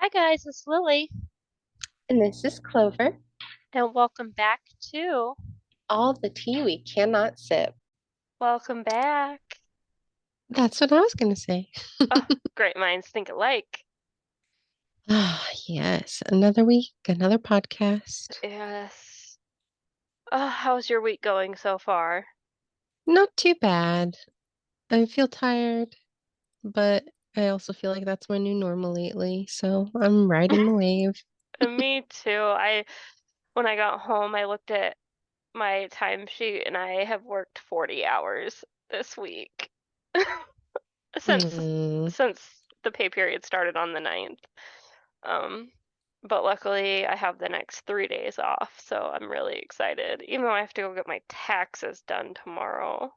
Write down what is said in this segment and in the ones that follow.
Hi guys, it's Lily, And this is Clover. and welcome back to All the tea we cannot sip. Welcome Back. That's what I was going to say. Oh, great minds think alike. Ah, yes. Another week, another podcast. Yes. How's your week going so far? Not too bad. I feel tired, but I also feel like that's my new normal lately. So I'm riding the wave. Me too. When I got home, I looked at my timesheet and I have worked 40 hours this week since Mm, since the pay period started on the 9th. Um, but luckily I have the next 3 days off, so I'm really excited, even though I have to go get my taxes done tomorrow.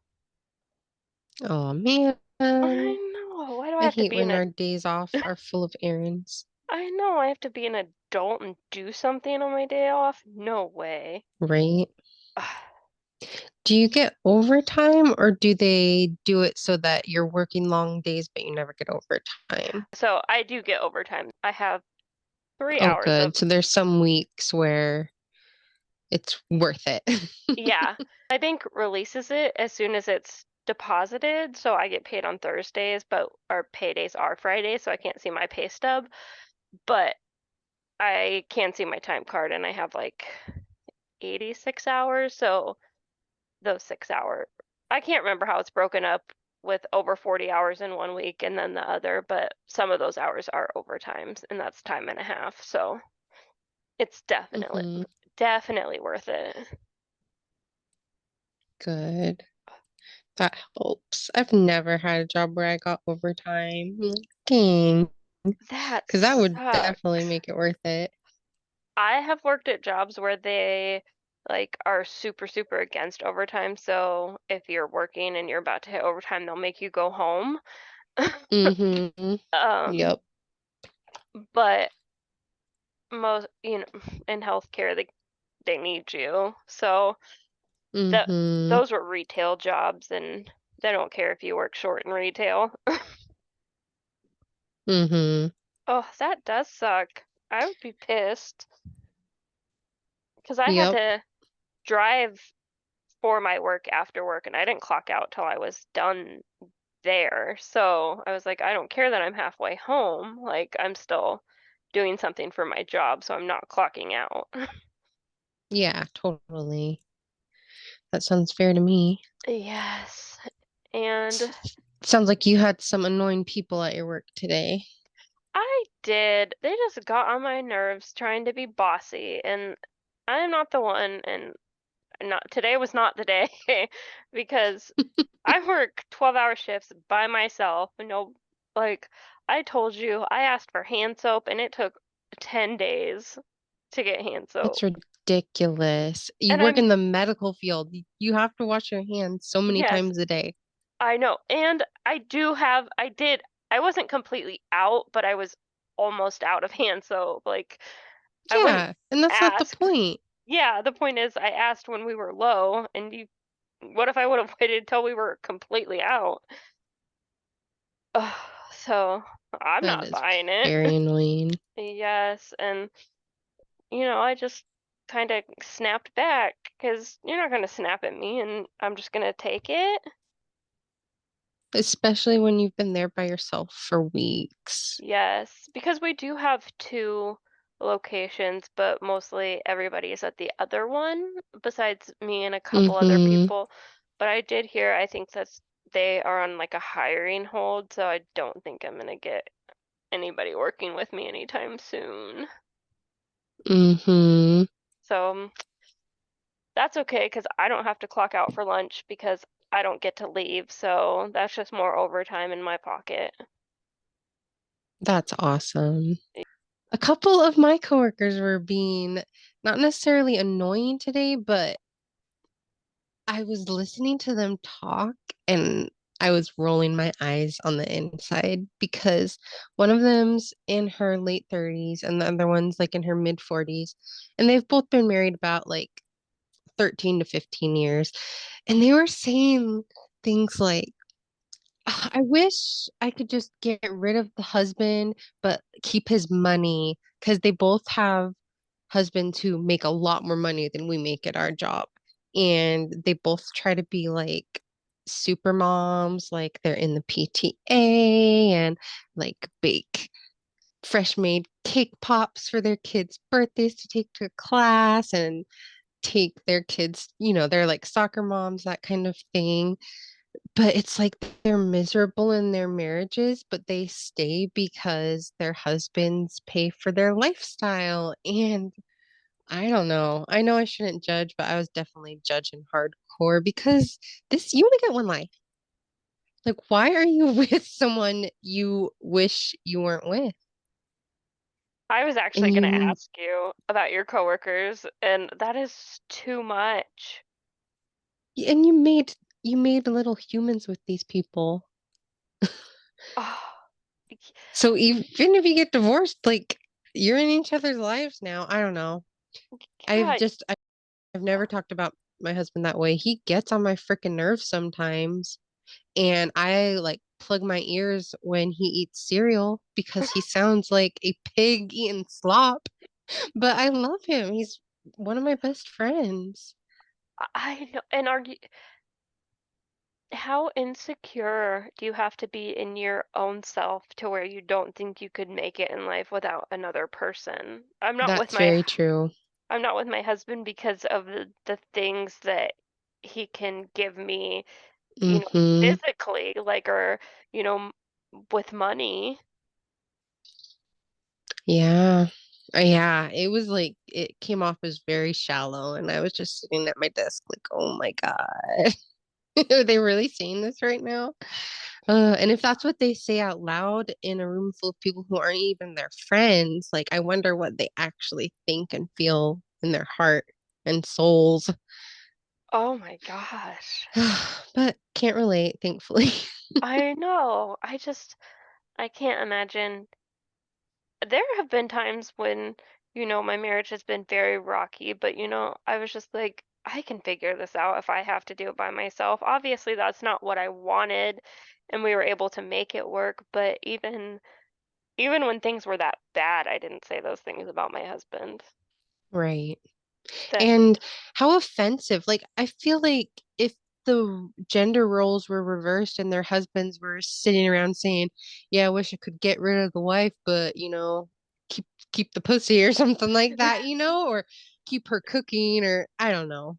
oh, man. I know. Why do I I have to hate be an when ad our days off are full of errands. I know I have to be an adult and do something on my day off? No way. Right? Ugh. Do you get overtime or do they do it so that you're working long days but you never get overtime? So I do get overtime. I have three Oh, hours of, good. So there's some weeks where it's worth it. yeah. My bank releases it as soon as it's deposited, so I get paid on Thursdays, but our paydays are Fridays, so I can't see my pay stub. But I can see my time card and I have like 86 hours, so those 6 hour. I can't remember how it's broken up with over 40 hours in one week and then the other, but some of those hours are overtimes and that's time and a half. So it's hmm definitely worth it. Good. That helps. I've never had a job where I got overtime. I'm like, dang. That Because that would definitely sucks. make it worth it. I have worked at jobs where they like are super against overtime. So if you're working and you're about to hit overtime, they'll make you go home. hmm Um, Yep. but most, in healthcare, they need you. So that hmm those were retail jobs and they don't care if you work short in retail. hmm Oh, that does suck. I would be pissed because I had Yep. to drive for my work after work and I didn't clock out till I was done there. So I was like, I don't care that I'm halfway home. Like I'm still doing something for my job, so I'm not clocking out. Yeah, totally. That sounds fair to me. Yes. And Sounds like you had some annoying people at your work today. I did. They just got on my nerves trying to be bossy, and I am not the one, and not today was not the day because I work 12-hour shifts by myself. No, like I told you, I asked for hand soap and it took 10 days to get hand That's soap. ridiculous. You And work in the medical field. You have to wash your hands so many yes, times a day. I know. And I wasn't completely out, but I was almost out of hand soap. Like I wouldn't Yeah, and that's not the ask. point. Yeah, the point is I asked when we were low, and what if I would have waited till we were completely out? Ugh, so I'm That not is buying it. very annoying. Yes, and I just kind of snapped back because you're not going to snap at me and I'm just going to take it. Especially when you've been there by yourself for weeks. Yes, because we do have two locations, but mostly everybody is at the other one besides me and a couple other Mm-hmm. people. But I did hear, I think they are on like a hiring hold, so I don't think I'm gonna get anybody working with me anytime soon. Mm-hmm. So that's okay because I don't have to clock out for lunch because I don't get to leave. So that's just more overtime in my pocket. That's awesome. A couple of my coworkers were being not necessarily annoying today, but I was listening to them talk and I was rolling my eyes on the inside because one of them's in her late 30s and the other one's like in her mid 40s. And they've both been married about like 13 to 15 years. And they were saying things like, I wish I could just get rid of the husband, but keep his money because they both have husbands who make a lot more money than we make at our job. And they both try to be like super moms, like they're in the PTA and like bake fresh made cake pops for their kids' birthdays to take to class and take their kids, they're like soccer moms, that kind of thing. But it's like they're miserable in their marriages, but they stay because their husbands pay for their lifestyle. And I don't know. I know I shouldn't judge, but I was definitely judging hardcore because you only get one life. Like, why are you with someone you wish you weren't with? I was actually And going to ask you about your coworkers, and that is too much. you made little humans with these people. Oh, So even if you get divorced, like you're in each other's lives now. I don't know. I've yeah. just I've never talked about my husband that way. He gets on my freaking nerves sometimes, and I like plug my ears when he eats cereal because he sounds like a pig eating slop. But I love him. He's one of my best friends. I know. And how insecure do you have to be in your own self to where you don't think you could make it in life without another person? That's very true. I'm not with my husband because of the things that he can give me, Hmm. physically, like, or, you know, m- with money. Yeah. Yeah, it was like it came off as very shallow, and I was just sitting at my desk like, oh my God. Are they really saying this right now? And if that's what they say out loud in a room full of people who aren't even their friends, like I wonder what they actually think and feel in their heart and souls. Oh my gosh. But can't relate, thankfully. I know. I can't imagine. There have been times when, my marriage has been very rocky, but, I was just like, I can figure this out if I have to do it by myself. Obviously, that's not what I wanted, and we were able to make it work, but even when things were that bad, I didn't say those things about my husband. Right. That And how offensive. Like, I feel like if the gender roles were reversed and their husbands were sitting around saying, "Yeah, I wish I could get rid of the wife, but keep the pussy," or something like that, or keep her cooking, or I don't know.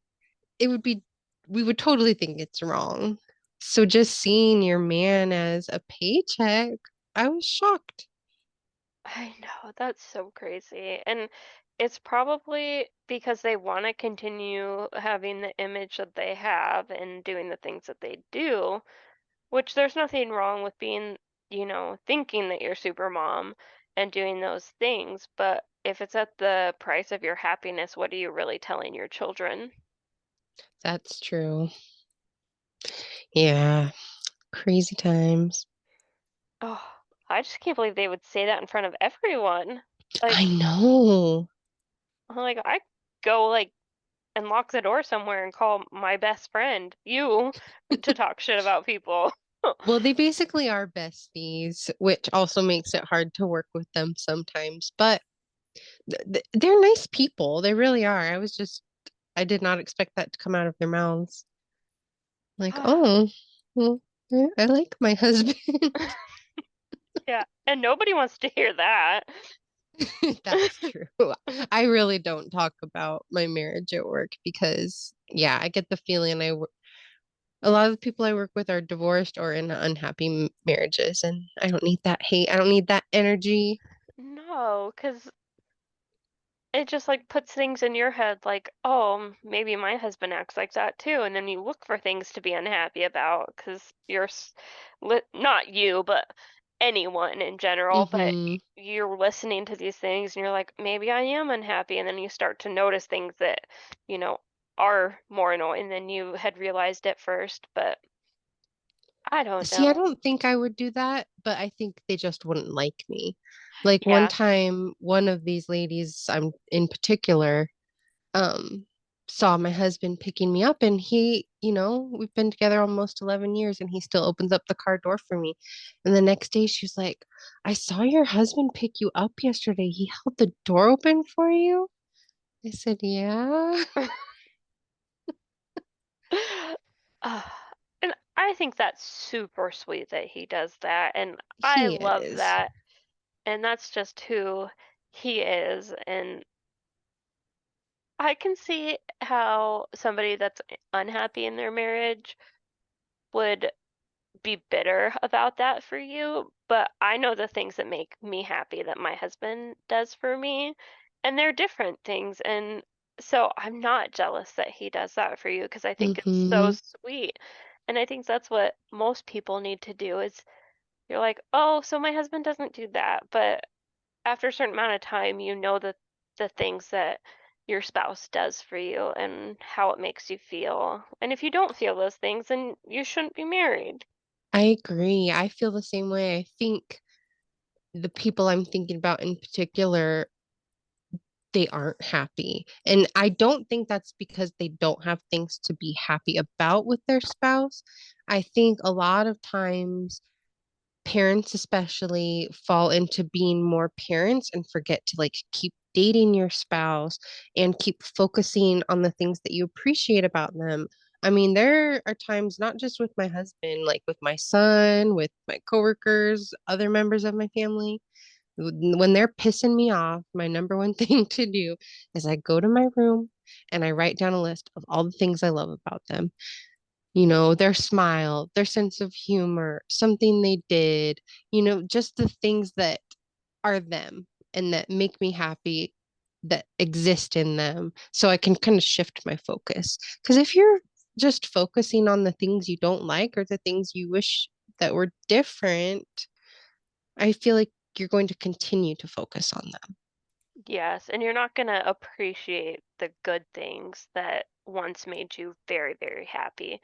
It would be we would totally think it's wrong. So just seeing your man as a paycheck, I was shocked. I know, that's so crazy. And it's probably because they want to continue having the image that they have and doing the things that they do, which there's nothing wrong with being, thinking that you're super mom and doing those things. But if it's at the price of your happiness, what are you really telling your children? That's true. Yeah, crazy times. Oh, I just can't believe they would say that in front of everyone. I Like, know. I go like and lock the door somewhere and call my best friend, you, to talk shit about people. Well, they basically are besties, which also makes it hard to work with them sometimes. But they're nice people. They really are. I did not expect that to come out of their mouths. Like, oh, well, I like my husband. Yeah, and nobody wants to hear that. That's true. I really don't talk about my marriage at work because, yeah, I get the feeling a lot of the people I work with are divorced or in unhappy marriages, and I don't need that hate. I don't need that energy. No, because it just like puts things in your head like, oh, maybe my husband acts like that too. And then you look for things to be unhappy about because not you, but anyone in general. But Hmm. you're listening to these things and you're like, maybe I am unhappy. And then you start to notice things that, you know, are more annoying than you had realized at first. But I don't See, I know. don't think I would do that, but I think they just wouldn't like me. Like one Yeah. time, one of these ladies, I'm in particular, um, saw my husband picking me up, and we've been together almost 11 years, and he still opens up the car door for me. And the next day she's like, I saw your husband pick you up yesterday. He held the door open for you. I said, yeah. Uh, and I think that's super sweet that he does that, and I He love is. that. And that's just who he is. And I can see how somebody that's unhappy in their marriage would be bitter about that for you, but I know the things that make me happy that my husband does for me, and they're different things. And so I'm not jealous that he does that for you because I think it's so Mm-hmm. sweet. And I think that's what most people need to do is you're like, "Oh, so my husband doesn't do that." But after a certain amount of time, you know the things that your spouse does for you and how it makes you feel. And if you don't feel those things, then you shouldn't be married. I agree. I feel the same way. I think the people I'm thinking about in particular, they aren't happy. And I don't think that's because they don't have things to be happy about with their spouse. I think a lot of times parents especially fall into being more parents and forget to like keep dating your spouse and keep focusing on the things that you appreciate about them. I mean, there are times not just with my husband, like with my son, with my coworkers, other members of my family, when they're pissing me off, my number one thing to do is I go to my room and I write down a list of all the things I love about them. Their smile, their sense of humor, something they did, just the things that are them and that make me happy that exist in them. So I can kind of shift my focus. Because if you're just focusing on the things you don't like or the things you wish that were different, I feel like you're going to continue to focus on them. Yes, and you're not gonna appreciate the good things that once made you very, very happy.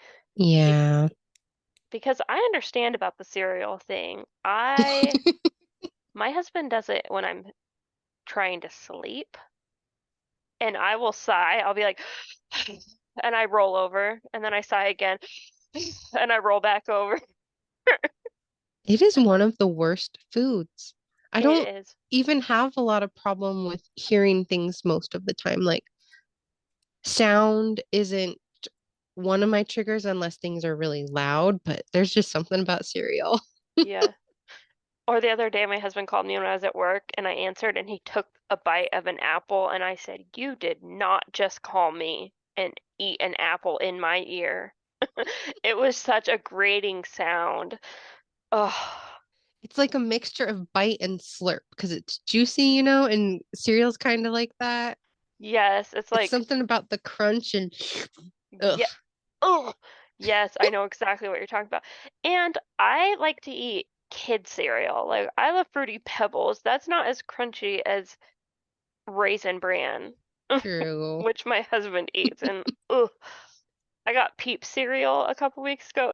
Be- Yeah. Because I understand about the cereal thing. My husband does it when I'm trying to sleep, and I will sigh. I'll be like, and I roll over, and then I sigh again, and I roll back over. It is one of the worst foods. I It don't is. even have a lot of problem with hearing things most of the time. Like sound isn't one of my triggers unless things are really loud, but there's just something about cereal. Yeah. Or the other day, my husband called me when I was at work, and I answered, and he took a bite of an apple, and I said, "You did not just call me and eat an apple in my ear." It was such a grating sound. Oh, It's like a mixture of bite and slurp because it's juicy, and cereal's kind of like that. yes, it's It's like, something about the crunch and ugh. yeah, oh, yes, I know exactly what you're talking about. And I like to eat kid cereal. Like, I love Fruity Pebbles. That's not as crunchy as Raisin Bran, True. which my husband eats. And, ugh. I got Peep cereal a couple weeks ago.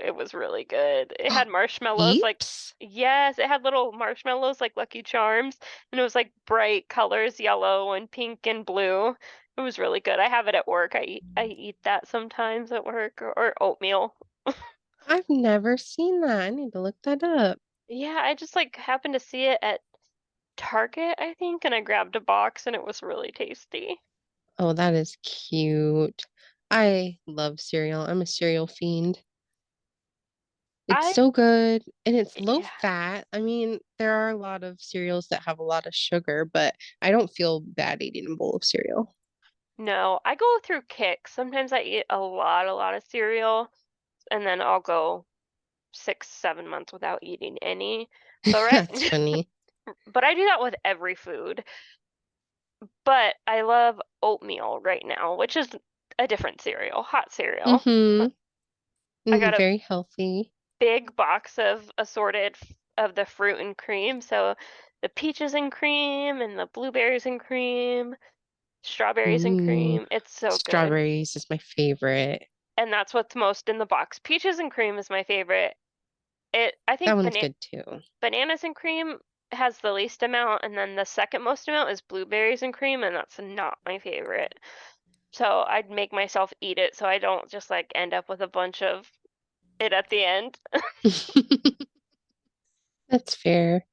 It was really good. It had marshmallows like, Peeps? yes, it had little marshmallows like Lucky Charms, and it was like bright colors, yellow and pink and blue. It was really good. I have it at work. I eat that sometimes at work or oatmeal. I've never seen that. I need to look that up. Yeah, I just like happened to see it at Target, I think, and I grabbed a box and it was really tasty. Oh, that is cute. I love cereal. I'm a cereal fiend. It's I so good and it's low Yeah. fat. I mean, there are a lot of cereals that have a lot of sugar, but I don't feel bad eating a bowl of cereal. No, I go through kicks. Sometimes I eat a lot of cereal, and then I'll go 6, 7 months without eating any. But That's funny. but I do that with every food. But I love oatmeal right now, which is a different cereal, hot cereal. Mm-hmm. I got a Very healthy. big box of assorted of the fruit and cream. So the peaches and cream and the blueberries and cream, strawberries and Ooh, cream. It's so good. strawberries is my favorite. And that's what's most in the box. Peaches and cream is my favorite. I That think one's good too. bananas and cream has the least amount, and then the second most amount is blueberries and cream, and that's not my favorite. So I'd make myself eat it so I don't just like end up with a bunch of it at the end. That's fair.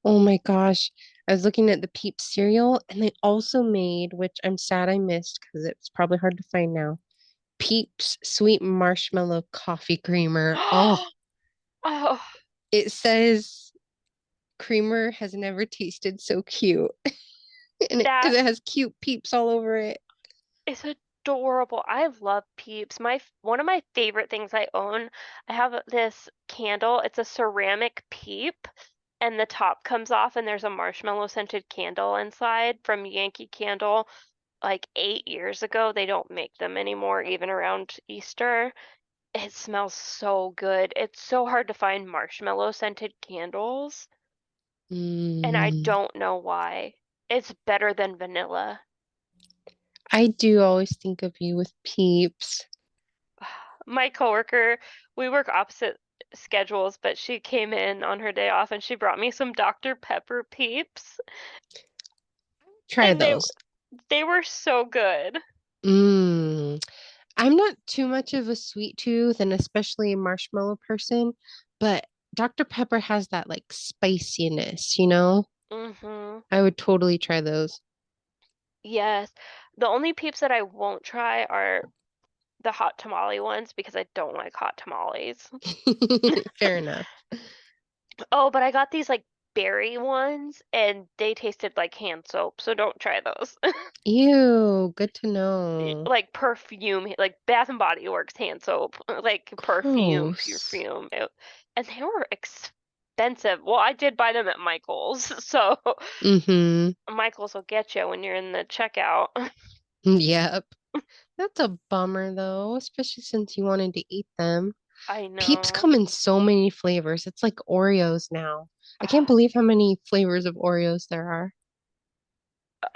Oh my gosh. I was looking at the Peeps cereal and they also made, which I'm sad I missed because it's probably hard to find now, Peeps sweet marshmallow coffee creamer. Oh, Oh, it says creamer has never tasted so cute. And it because that it has cute peeps all over it. is adorable. I love Peeps. One of my favorite things I own, I have this candle. It's a ceramic Peep, and the top comes off, and there's a marshmallow scented candle inside from Yankee Candle. Like 8 years ago, they don't make them anymore, even around Easter. It smells so good. It's so hard to find marshmallow scented candles, and I Mm, don't know why. It's better than vanilla. I do always think of you with peeps. My coworker, we work opposite schedules, but she came in on her day off and she brought me some Dr. Pepper Peeps, Try and those. they were so good. Mm. I'm not too much of a sweet tooth and especially a marshmallow person, but Dr. Pepper has that like spiciness, you know? Hmm. I would totally try those. Yes. The only Peeps that I won't try are the hot tamale ones because I don't like hot tamales. Fair enough. Oh, but I got these like berry ones and they tasted like hand soap, so don't try those. Ew, good to know. Like perfume, like Bath and Body Works hand soap, like Gross. perfume. And they were expensive. Well, I did buy them at Michael's, so Mm-hmm. Michael's will get you when you're in the checkout. Yep. That's a bummer though, especially since you wanted to eat them. I Peeps know. come in so many flavors. It's like Oreos now. I can't believe how many flavors of Oreos there are.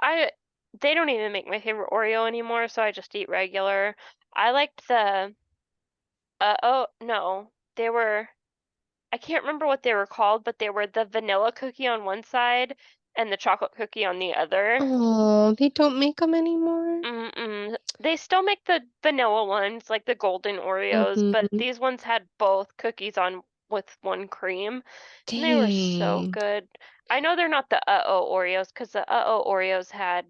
I they don't even make my favorite Oreo anymore, so I just eat regular. I liked the oh no, they were I can't remember what they were called, but they were the vanilla cookie on one side and the chocolate cookie on the other. Oh, they don't make them anymore? Mm-mm. They still make the vanilla ones, like the golden Oreos, but Mm-hmm. these ones had both cookies on with one cream, and they were so Dang. good. I know they're not the uh-oh Oreos because the uh-oh Oreos had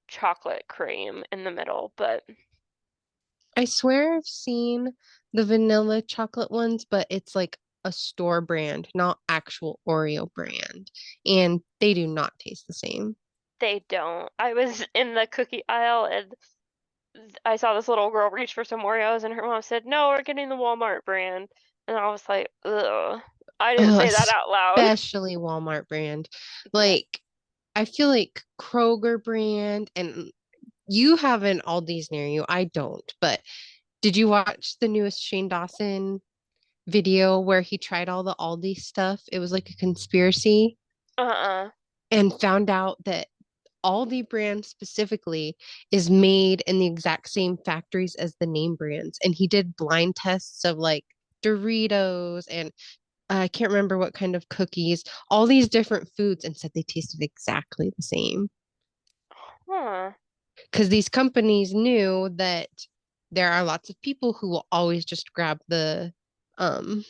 chocolate cream in the middle, but I swear I've seen the vanilla chocolate ones, but it's like a store brand, not actual Oreo brand. And they do not taste the same. they don't. I was in the cookie aisle and I saw this little girl reach for some Oreos, and her mom said, "No, we're getting the Walmart brand." And I was like, "Ugh." I didn't say that out loud. Especially Walmart brand. Yes. Like, I feel like Kroger brand, and you have an Aldi's near you. I don't. But did you watch the newest Shane Dawson video where he tried all the Aldi stuff? It was like a conspiracy Uh-uh. and found out that Aldi brand specifically is made in the exact same factories as the name brands. And he did blind tests of like Doritos and I can't remember what kind of cookies, all these different foods, and said they tasted exactly the same. Huh. Because these companies knew that there are lots of people who will always just grab the um,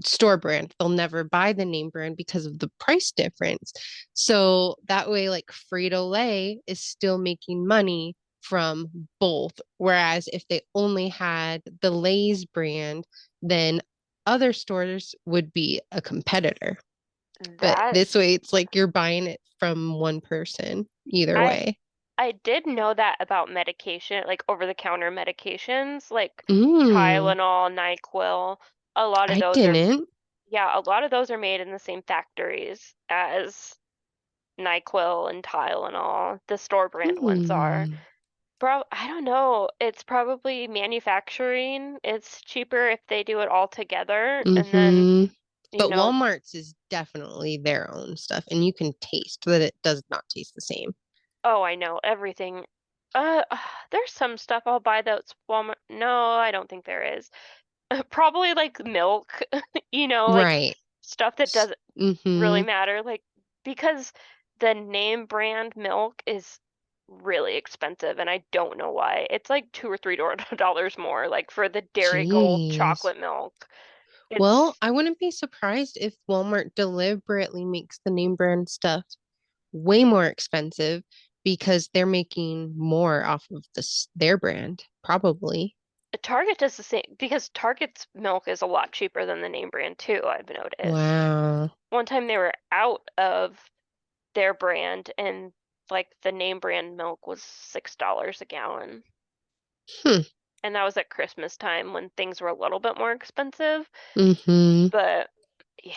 store brand. They'll never buy the name brand because of the price difference. So that way, like Frito Lay is still making money from both. Whereas if they only had the Lay's brand, then other stores would be a competitor. But That this way, it's like you're buying it from one person either I way. I did know that about medication, like over-the-counter medications, like Mm, Tylenol, NyQuil. A lot of I those are, didn't. yeah, a lot of those are made in the same factories as NyQuil and Tylenol. The store brand ones are. Hmm. Bro, I don't know. It's probably manufacturing. It's cheaper if they do it all together. And then, Mm-hmm. you But know, Walmart's is definitely their own stuff, and you can taste that it does not taste the same. oh, I know everything. Uh, there's some stuff I'll buy that's Walmart. No, I don't think there is. Probably like milk, like Right. stuff that doesn't really Mm-hmm. matter. Like, because the name brand milk is really expensive, and I don't know why. It's like $2 or $3 more, like for the Dairy Gold Jeez. chocolate milk. Well, It's I wouldn't be surprised if Walmart deliberately makes the name brand stuff way more expensive because they're making more off of their brand, probably. Target does the same because Target's milk is a lot cheaper than the name brand too, I've noticed. Wow. One time they were out of their brand and like the name brand milk was $6 a gallon. Hmm. And that was at Christmas time when things were a little bit more expensive. Mm-hmm. But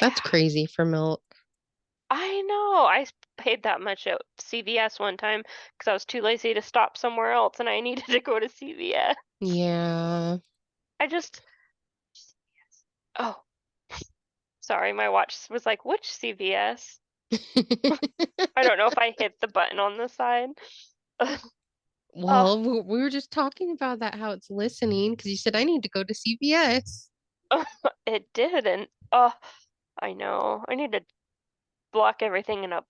That's yeah, crazy for milk. I know. Paid that much at CVS one time because I was too lazy to stop somewhere else and I needed to go to CVS. Yeah. I just, oh, sorry, my watch was like, which CVS? I don't know if I hit the button on the side. Oh, Well, we were just talking about that, how it's listening, because you said I need to go to CVS. it did. And oh, I know. I need to block everything in a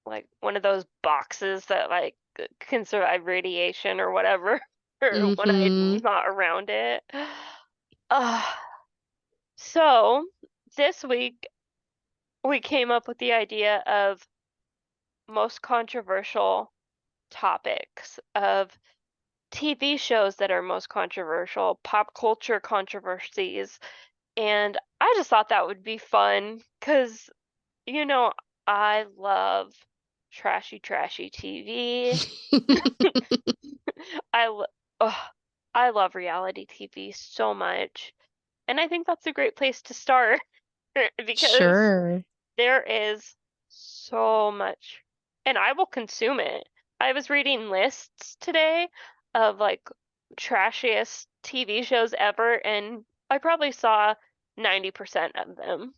like one of those boxes that like can survive radiation or whatever, or when I'm Mm-hmm. not around it. Uh, so this week we came up with the idea of most controversial topics of TV shows that are most controversial, pop culture controversies, and I just thought that would be fun because, you know, I love trashy TV. I lo- ugh, I love reality TV so much. And I think that's a great place to start because Sure. there is so much and I will consume it. I was reading lists today of like trashiest TV shows ever and I probably saw 90% of them.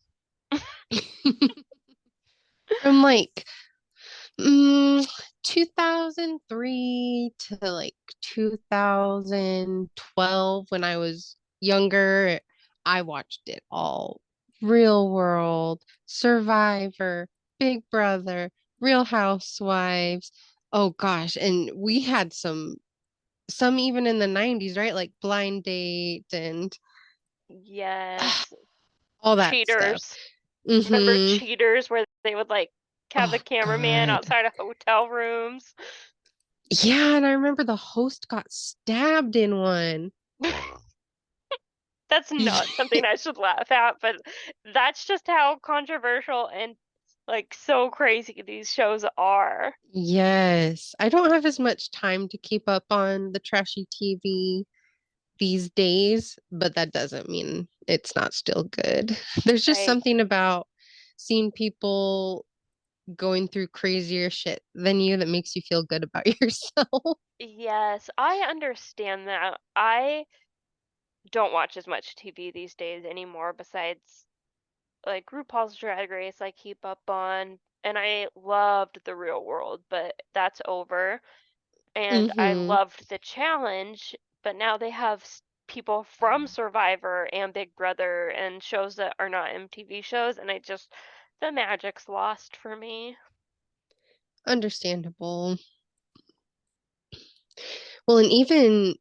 From like Mm, 2003 to like 2012 when I was younger, I watched it all. Real World, Survivor, Big Brother, Real Housewives. Oh gosh, and we had some even in the 90s, right? Like Blind Date and Yes. all that stuff. Cheaters. Remember Mm-hmm. Cheaters where they would like have the Oh cameraman God. outside of hotel rooms? Yeah, and I remember the host got stabbed in one. That's not something I should laugh at, but that's just how controversial and like so crazy these shows are. Yes, I don't have as much time to keep up on the trashy TV these days, but that doesn't mean it's not still good. There's just Right. something about seeing people going through crazier shit than you that makes you feel good about yourself. Yes, I understand that. I don't watch as much TV these days anymore besides like RuPaul's Drag Race I keep up on, and I loved The Real World, but that's over. And I Hmm. loved the challenge, but now they have people from Survivor and Big Brother and shows that are not MTV shows, and the magic's lost for me. Understandable. Well, and even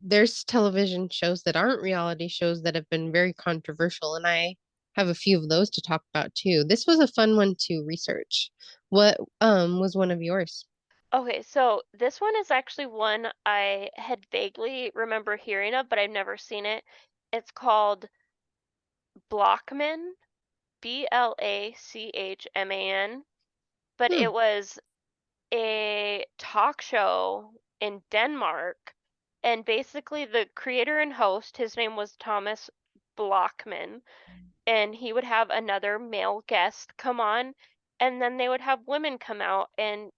there's television shows that aren't reality shows that have been very controversial, and I have a few of those to talk about too. This was a fun one to research. What was one of yours? Okay, so this one is actually one I had vaguely remember hearing of, but I've never seen it. It's called Blockman, Blachman, but Hmm. it was a talk show in Denmark, and basically the creator and host, his name was Thomas Blockman, and he would have another male guest come on, and then they would have women come out and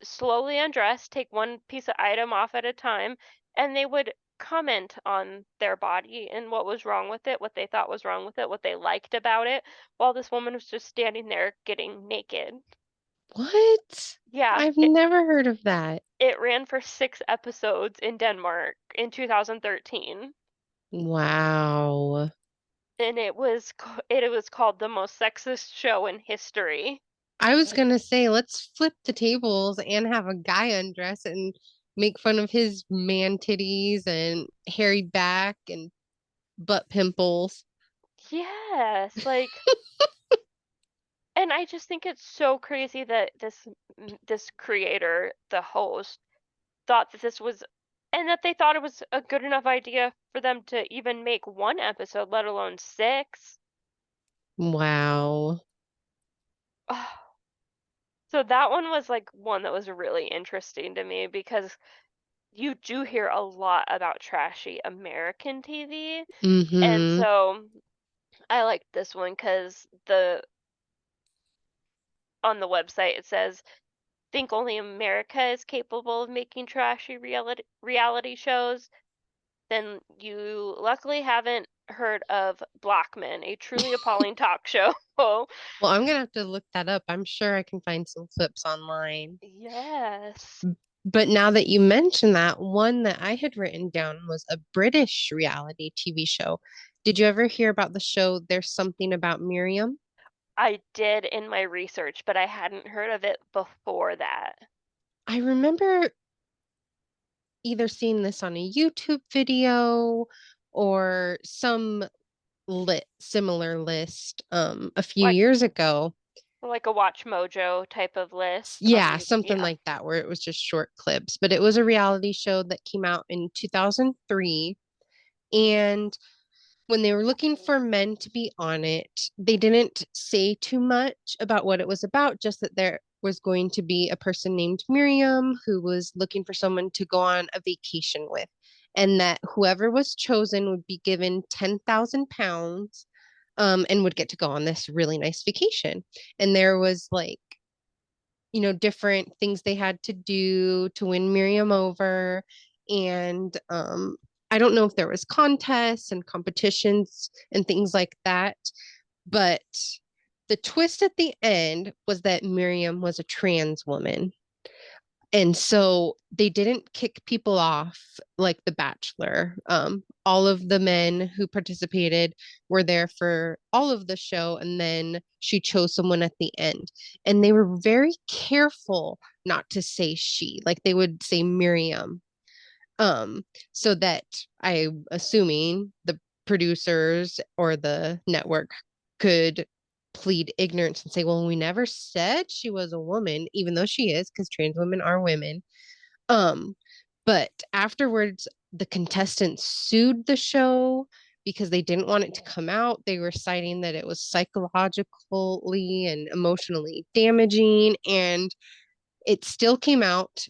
slowly undress, take one piece of item off at a time, and they would comment on their body and what was wrong with it, what they thought was wrong with it, what they liked about it, while this woman was just standing there getting naked. What? Yeah, I've never heard of that. it ran for 6 episodes in Denmark in 2013, Wow. and it was called the most sexist show in history. I was gonna say, let's flip the tables and have a guy undress and make fun of his man titties and hairy back and butt pimples. Yes, like, and I just think it's so crazy that this creator, the host, thought that this was, and that they thought it was a good enough idea for them to even make one episode, let alone six. Wow. So that one was like one that was really interesting to me because you do hear a lot about trashy American TV. And Mm-hmm. so I like this one because the on the website it says, think only America is capable of making trashy reality shows. Then you luckily haven't heard of Blockman, a truly appalling talk show. Well, I'm gonna have to look that up. I'm sure I can find some clips online. Yes. But now that you mention that, one that I had written down was a British reality TV show. Did you ever hear about the show There's Something About Miriam? I did in my research, but I hadn't heard of it before that. I remember either seeing this on a YouTube video or some similar list a few Like years ago. like a Watch Mojo type of list on Yeah, you. something Yeah. like that, where it was just short clips. But it was a reality show that came out in 2003. And when they were looking for men to be on it, they didn't say too much about what it was about, just that there was going to be a person named Miriam who was looking for someone to go on a vacation with, and that whoever was chosen would be given £10,000 and would get to go on this really nice vacation. And there was like, different things they had to do to win Miriam over. And I don't know if there was contests and competitions and things like that, but the twist at the end was that Miriam was a trans woman. And so they didn't kick people off like The Bachelor. All of the men who participated were there for all of the show, and then she chose someone at the end. And they were very careful not to say she, like they would say Miriam. Um, so that I'm assuming the producers or the network could plead ignorance and say, well, we never said she was a woman, even though she is, because trans women are women. Um, but afterwards, the contestants sued the show because they didn't want it to come out. They were citing that it was psychologically and emotionally damaging, and it still came out.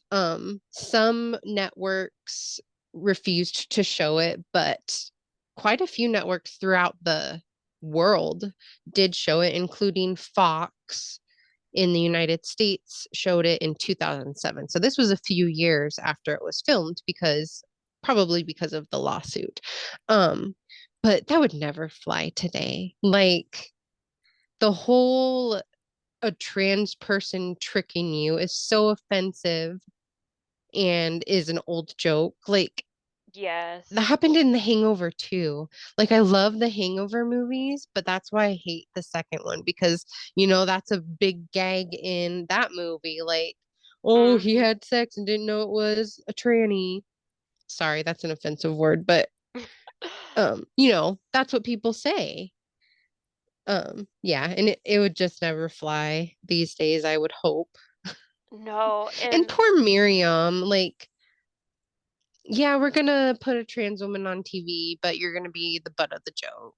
Some networks refused to show it, but quite a few networks throughout the world did show it, including Fox in the United States showed it in 2007. So this was a few years after it was filmed because probably because of the lawsuit. Um, but that would never fly today. Like the whole a trans person tricking you is so offensive and is an old joke. Like that Yes. happened in The Hangover too. Like I love the Hangover movies, but that's why I hate the second one because that's a big gag in that movie. Like, oh, he Mhm. had sex and didn't know it was a tranny. Sorry, that's an offensive word, but that's what people say. Yeah, and it would just never fly these days, I would hope. No, And and poor Miriam, like, yeah, we're gonna put a trans woman on TV, but you're gonna be the butt of the joke.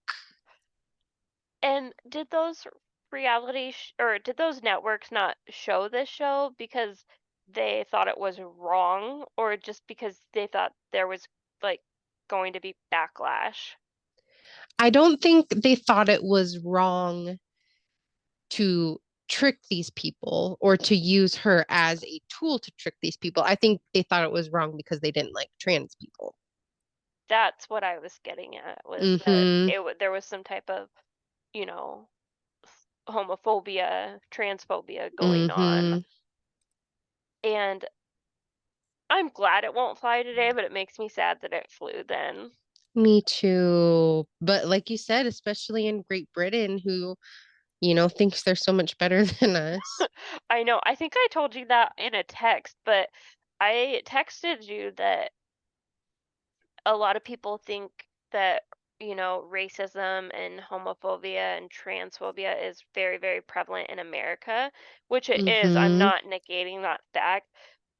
did those or did those networks not show this show because they thought it was wrong, or just because they thought there was like going to be backlash? I don't think they thought it was wrong to trick these people or to use her as a tool to trick these people. I think they thought it was wrong because they didn't like trans people. That's what I was getting at, was that Mm-hmm. there was some type of, you know, homophobia, transphobia going on. Mm-hmm. And I'm glad it won't fly today, but it makes me sad that it flew then. Me too. But like you said, especially in Great Britain, who, thinks they're so much better than us. I know. I think I told you that in a text, but I texted you that a lot of people think that, racism and homophobia and transphobia is very, very prevalent in America, which it is. I'm Mm-hmm. not negating that fact,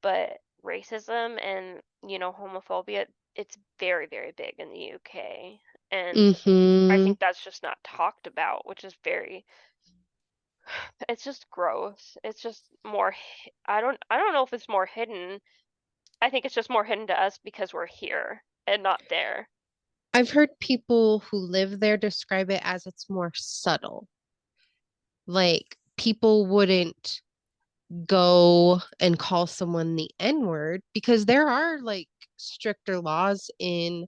but racism and, homophobia, it's very, very big in the UK. And I Mm-hmm. think that's just not talked about, which is very, it's just gross. It's just more, I don't know if it's more hidden. I think it's just more hidden to us because we're here and not there. I've heard people who live there describe it as it's more subtle. Like people wouldn't go and call someone the N-word because there are like stricter laws in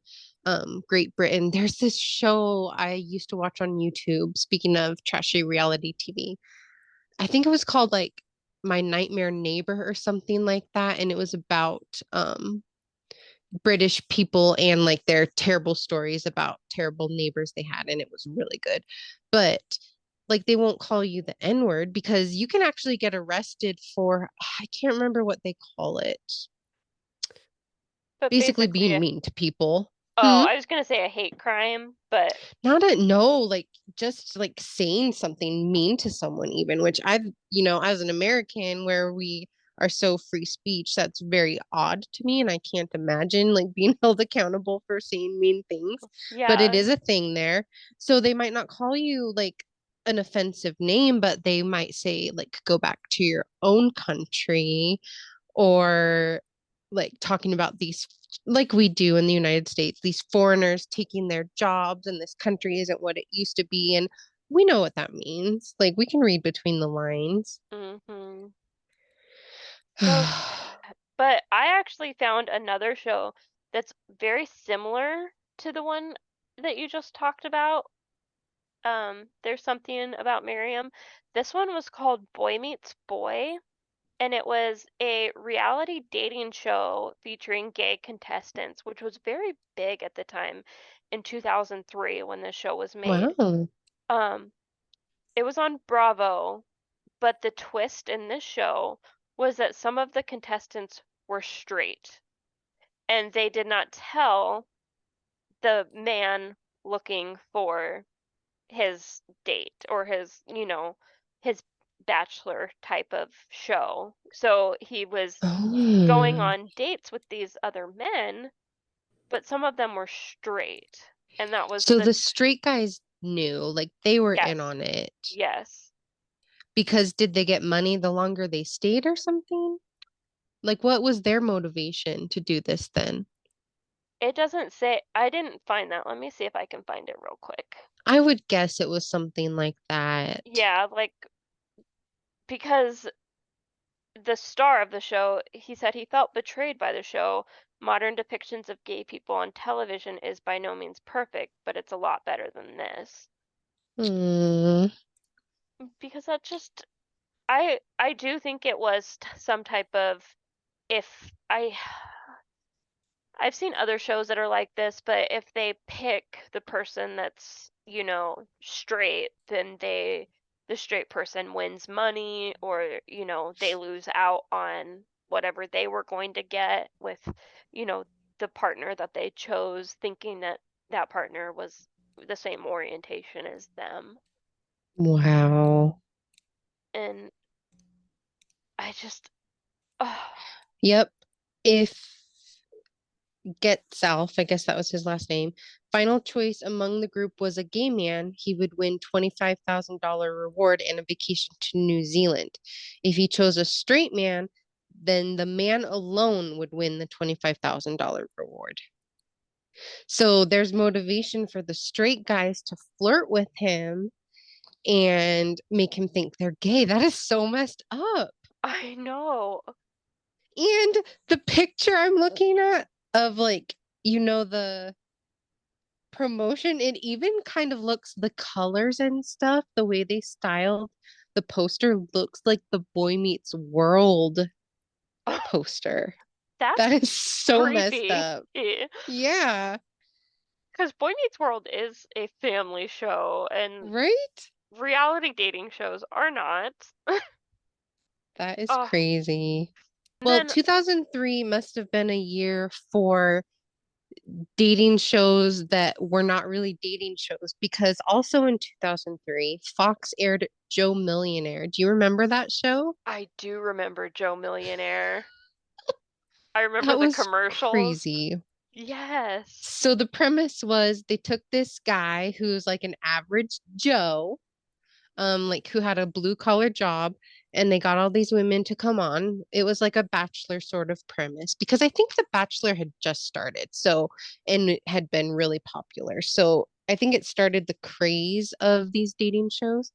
Great Britain. There's this show I used to watch on YouTube, speaking of trashy reality TV. I think it was called like My Nightmare Neighbor or something like that. And it was about British people and like their terrible stories about terrible neighbors they had. And it was really good. But like they won't call you the N word because you can actually get arrested for, I can't remember what they call it. But Basically basically, being mean to people. oh, Hmm? I was gonna say a hate crime, but Not a no, like just like saying something mean to someone, even, which as an American where we are so free speech, that's very odd to me. And I can't imagine like being held accountable for saying mean things, but it yeah, is a thing there. So they might not call you like an offensive name, but they might say, like, go back to your own country or like talking about these like we do in the United States, these foreigners taking their jobs and this country isn't what it used to be. And we know what that means. Like we can read between the lines. mm-hmm. So, but I actually found another show that's very similar to the one that you just talked about. There's something about Miriam. This one was called Boy Meets Boy, and it was a reality dating show featuring gay contestants, which was very big at the time in 2003 when this show was made. Wow. Um, it was on Bravo, but the twist in this show was that some of the contestants were straight, and they did not tell the man looking for his date or his bachelor type of show. So he was going Oh. on dates with these other men, but some of them were straight. And that was So the the straight guys knew, like they were in yes, on it yes. because did they get money the longer they stayed or something? Like what was their motivation to do this then? It doesn't say, I didn't find that. Let me see if I can find it real quick. I would guess it was something like that. Yeah, like because the star of the show, he said he felt betrayed by the show. Modern depictions of gay people on television is by no means perfect, but it's a lot better than this. Hmm. Because that just I do think it was some type of if I've seen other shows that are like this, but if they pick the person that's, straight, then the straight person wins money or, they lose out on whatever they were going to get with, you know, the partner that they chose, thinking that that partner was the same orientation as them. Wow. And I just, oh, Yep. If Get South, I guess that was his last name, final choice among the group was a gay man, he would win $25,000 reward and a vacation to New Zealand. If he chose a straight man, then the man alone would win the $25,000 reward. So there's motivation for the straight guys to flirt with him and make him think they're gay. That is so messed up. I know. And the picture I'm looking at of like, the promotion, it even kind of looks the colors and stuff, the way they styled the poster looks like the Boy Meets World poster. That That's is so messed creepy. up. Yeah, Because Boy Meets World is a family show, and right? reality dating shows are not. That is Oh, crazy. and Well, then 2003 must have been a year for dating shows that were not really dating shows because also in 2003, Fox aired Joe Millionaire. Do you remember that show? I do remember Joe Millionaire. I remember That the was commercials. crazy. Yes. So the premise was they took this guy who's like an average Joe, like who had a blue collar job, and they got all these women to come on. It was like a bachelor sort of premise because I think The Bachelor had just started, so and it had been really popular. So I think it started the craze of these dating shows,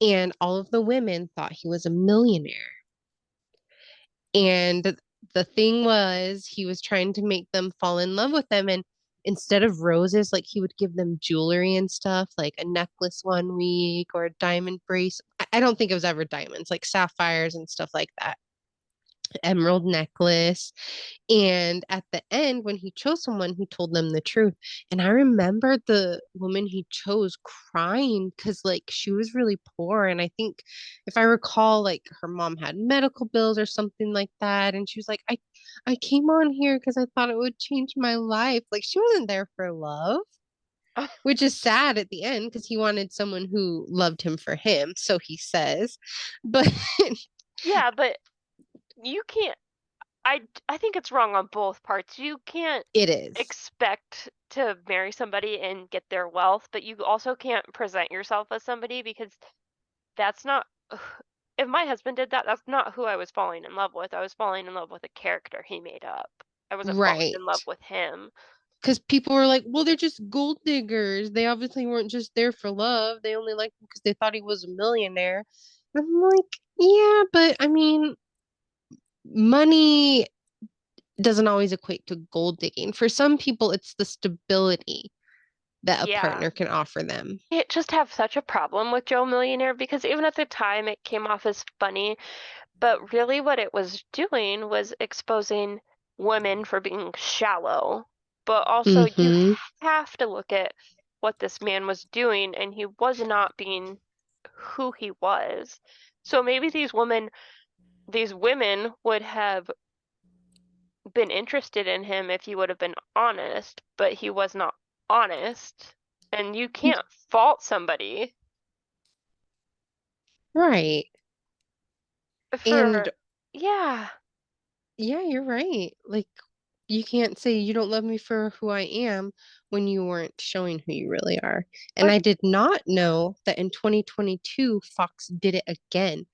and all of the women thought he was a millionaire. And the thing was, he was trying to make them fall in love with him. And instead of roses, like he would give them jewelry and stuff, like a necklace one week or a diamond bracelet. I don't think it was ever diamonds, like sapphires and stuff like that, emerald necklace. And at the end, when he chose someone, he told them the truth. And I remember the woman he chose crying because, like, she was really poor. And I think, if I recall, like, her mom had medical bills or something like that. And she was like, I came on here because I thought it would change my life. Like, she wasn't there for love. Which is sad at the end because he wanted someone who loved him for him, so he says. But Yeah, but you can't I think it's wrong on both parts. You can't it is. expect to marry somebody and get their wealth, but you also can't present yourself as somebody because that's not if my husband did that, that's not who I was falling in love with. I was falling in love with a character he made up. I wasn't falling in love Right. with him. Because people were like, well, they're just gold diggers. They obviously weren't just there for love. They only liked him because they thought he was a millionaire. I'm like, yeah, but I mean, money doesn't always equate to gold digging. For some people, it's the stability that a Yeah. partner can offer them. I just have such a problem with Joe Millionaire because even at the time it came off as funny, but really what it was doing was exposing women for being shallow. But also you Mm-hmm. have to look at what this man was doing, and he was not being who he was. So maybe these women would have been interested in him if he would have been honest, but he was not honest. And you can't fault somebody Right. for, And yeah. yeah, you're right. Like, you can't say you don't love me for who I am when you weren't showing who you really are. And Like, I did not know that in 2022, Fox did it again.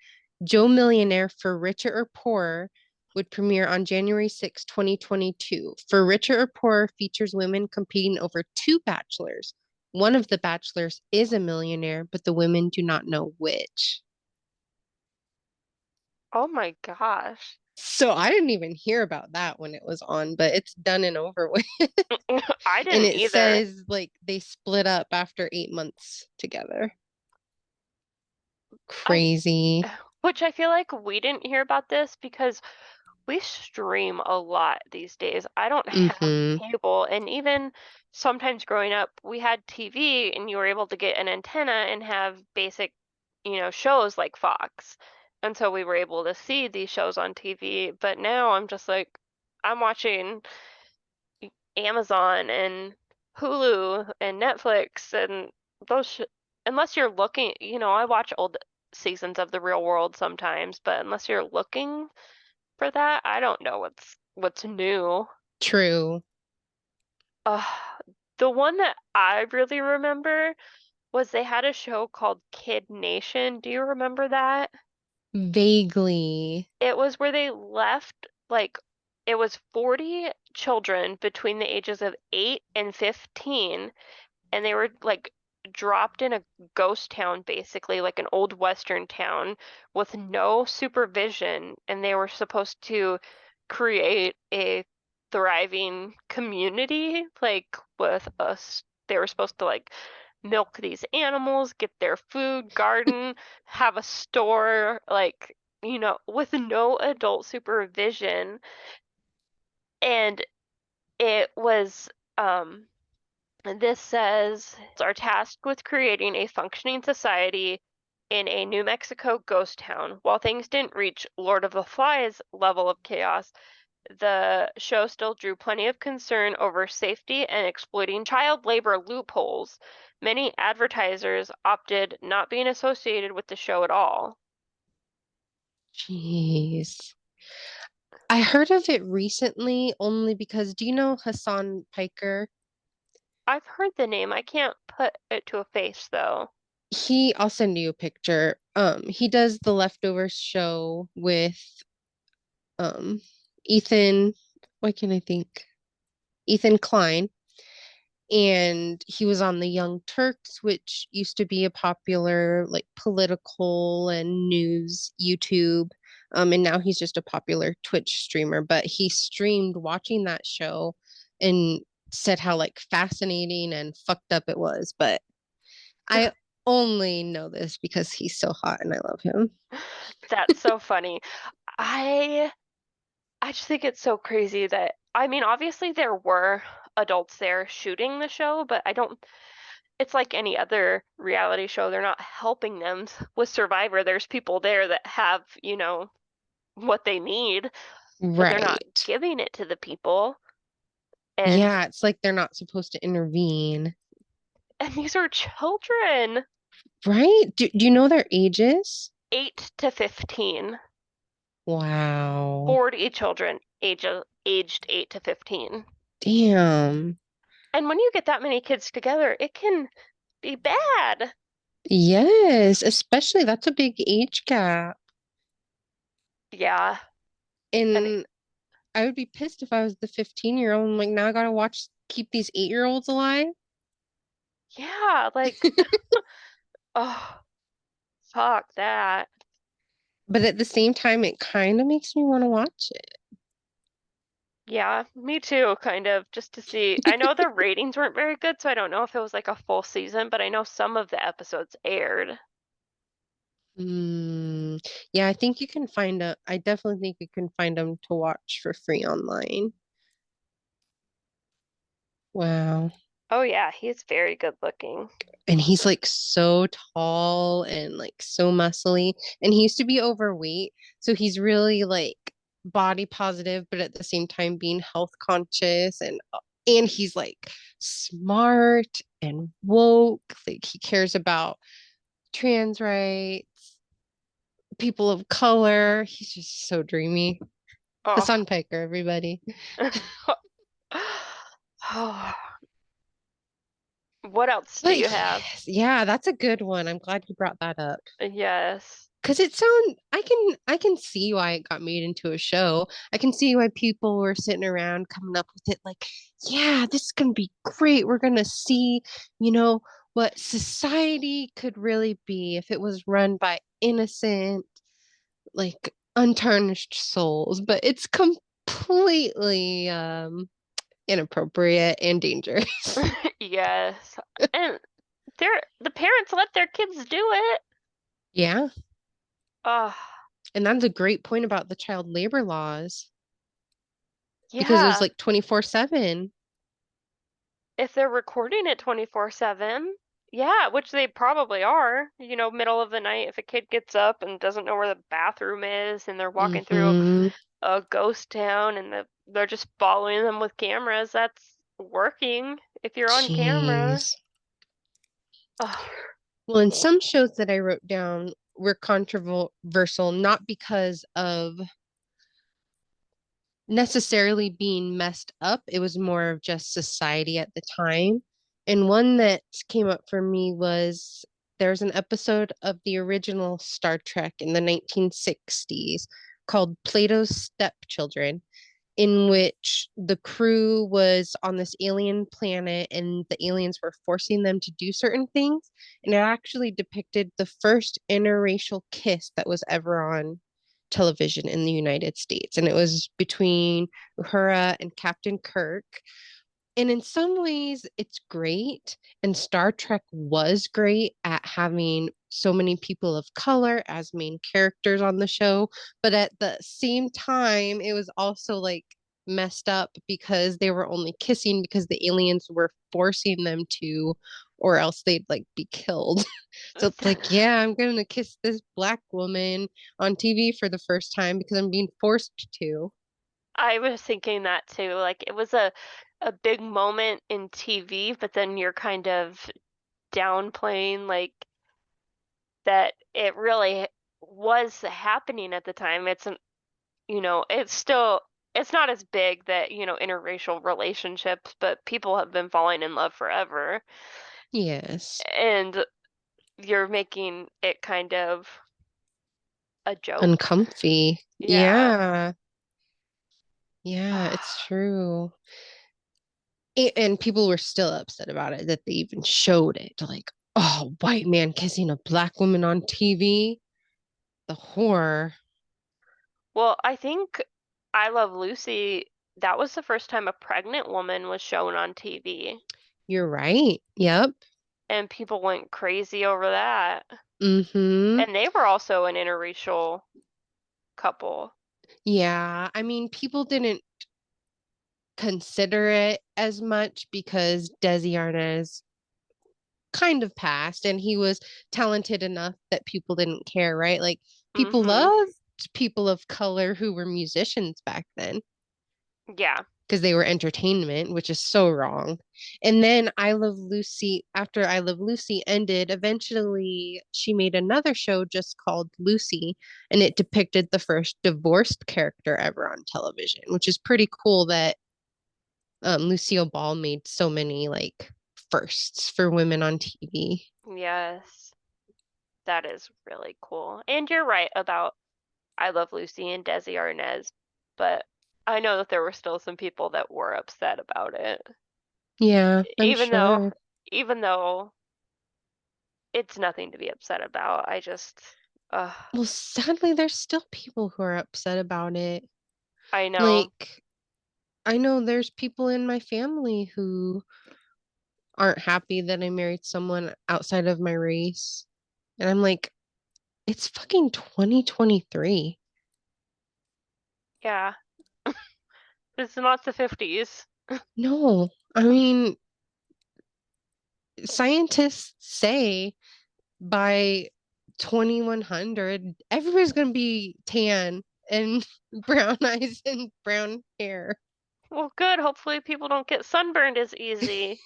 Joe Millionaire for Richer or Poorer would premiere on January 6, 2022. For Richer or Poorer features women competing over two bachelors. One of the bachelors is a millionaire, but the women do not know which. oh my gosh. So I didn't even hear about that when it was on, but it's done and over with. I And didn't it either. says like they split up after 8 months together. I, Crazy. which I feel like we didn't hear about this because we stream a lot these days. I don't have Mm-hmm. cable, and even sometimes growing up, we had TV and you were able to get an antenna and have basic, shows like Fox. And so we were able to see these shows on TV, but now I'm just like I'm watching Amazon and Hulu and Netflix and those sh unless you're looking, I watch old seasons of The Real World sometimes, but unless you're looking for that, I don't know what's new. True. Uh, the one that I really remember was they had a show called Kid Nation. Do you remember that? Vaguely. It was where they left like it was 40 children between the ages of 8 and 15 and they were like dropped in a ghost town basically like an old western town with no supervision and they were supposed to create a thriving community like with us they were supposed to like milk these animals, get their food, garden, have a store like with no adult supervision and it was um This says are tasked with creating a functioning society in a New Mexico ghost town. While things didn't reach Lord of the Flies level of chaos, the show still drew plenty of concern over safety and exploiting child labor loopholes. Many advertisers opted not being associated with the show at all. Jeez. I heard of it recently only because do you know Hassan Piker? I've heard the name. I can't put it to a face though. I'll send you a picture. He does the Leftovers show with um Ethan, why can't I think? Ethan Klein. And he was on the Young Turks, which used to be a popular like political and news YouTube. And now he's just a popular Twitch streamer. But he streamed watching that show and said how like fascinating and fucked up it was. But I only know this because he's so hot and I love him. That's so funny. I I just think it's so crazy that I mean, obviously there were adults there shooting the show, but I don't it's like any other reality show. They're not helping them with Survivor. There's people there that have, what they need, but they're not Right. giving it to the people. And Yeah, it's like they're not supposed to intervene. and these are children, Right? Do you know their ages? 8 to 15. Wow. 40 children aged 8 to 15. Damn. And when you get that many kids together, it can be bad. Yes, especially that's a big age gap. Yeah. And And I would be pissed if I was the 15-year-old. I'm like, now I gotta watch, keep these 8-year-olds alive. yeah, like, oh, fuck that. But at the same time, it kind of makes me want to watch Yeah, me too, kind of, just to see. I know the ratings weren't very good, so I don't know if it was like a full season, but I know some of the episodes aired. it. Yeah, I think you can find I definitely think you can find them to watch for free online. Wow. Oh yeah, he's very good looking. And he's like so tall and like so muscly. And he used to be overweight. So he's really like body positive, but at the same time being health conscious and he's like smart and woke. Like he cares about trans rights, people of color. He's just so dreamy. Oh. Hassan Piker, everybody. Oh. What else do But you have? yes, yeah, that's a good one. I'm glad you brought that up. Yes. Because I can see why it got made into a show. I can see why people were sitting around coming up with it like, yeah, this is gonna be great. We're gonna see, you know, what society could really be if it was run by innocent, like untarnished souls. But it's completely inappropriate and dangerous. Yes. And the parents let their kids do it. Yeah. Oh, And that's a great point about the child labor laws because it was yeah. like 24/7. If they're recording it 24/7, yeah, which they probably are, middle of the night if a kid gets up and doesn't know where the bathroom is and they're walking through Mm-hmm. a ghost town and they're just following them with cameras, that's working if you're on camera. Jeez. Oh, Well, in some shows that I wrote down were controversial, not because of necessarily being messed up. It was more of just society at the time. And one that came up for me was there's an episode of the original Star Trek in the 1960s called Plato's Stepchildren, in which the crew was on this alien planet and the aliens were forcing them to do certain things. And it actually depicted the first interracial kiss that was ever on television in the United States. And it was between Uhura and Captain Kirk. And in some ways, it's great. And Star Trek was great at having so many people of color as main characters on the show. But at the same time, it was also like messed up because they were only kissing because the aliens were forcing them to, or else they'd like be killed. So it's like, yeah, I'm gonna kiss this black woman on TV for the first time because I'm being forced to. I was thinking that too. Like it was a big moment in TV, but then you're kind of downplaying like that it really was happening at the time. It's still it's not as big that, interracial relationships, but people have been falling in love forever. Yes. And you're making it kind of a joke. Uncomfy. Yeah. Yeah. Yeah, it's true. And people were still upset about it that they even showed it. Like, oh, white man kissing a black woman on TV. The horror. Well, I think I Love Lucy, that was the first time a pregnant woman was shown on TV, You're right. Yep. and people went crazy over that. Mm-hmm. And they were also an interracial couple. Yeah. I mean, people didn't consider it as much because Desi Arnaz kind of passed and he was talented enough that people didn't care, right? Like people Hmm. loved people of color who were musicians back then Yeah. because they were entertainment, which is so wrong. And then I Love Lucy, after I Love Lucy ended, eventually she made another show just called Lucy, and it depicted the first divorced character ever on television, which is pretty cool that Lucille Ball made so many like firsts for women on TV. Yes. That is really cool. And you're right about I Love Lucy and Desi Arnaz, but I know that there were still some people that were upset about it. Yeah, I'm Even though sure. even though it's nothing to be upset about. Uh, Well, sadly, there's still people who are upset about it. I know. Like, I know there's people in my family who aren't happy that I married someone outside of my race. And I'm like, it's fucking 2023. Yeah. It's not the 50s. No, I mean, scientists say by 2100, everybody's going to be tan and brown eyes and brown hair. Well, good. Hopefully people don't get sunburned as easy.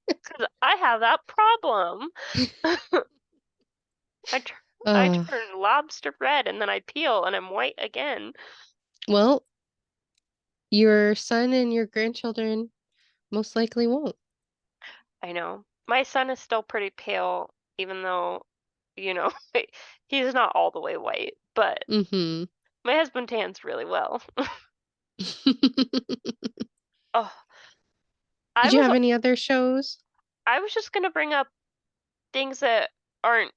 Because I have that problem. I tur I uh, turn lobster red and then I peel and I'm white again. well, your son and your grandchildren most likely won't. I know. My son is still pretty pale, even though, you know, he's not all the way white, but Mm-hmm. my husband tans really well. Oh, I Did you was have any other shows? I was just gonna bring up things that aren't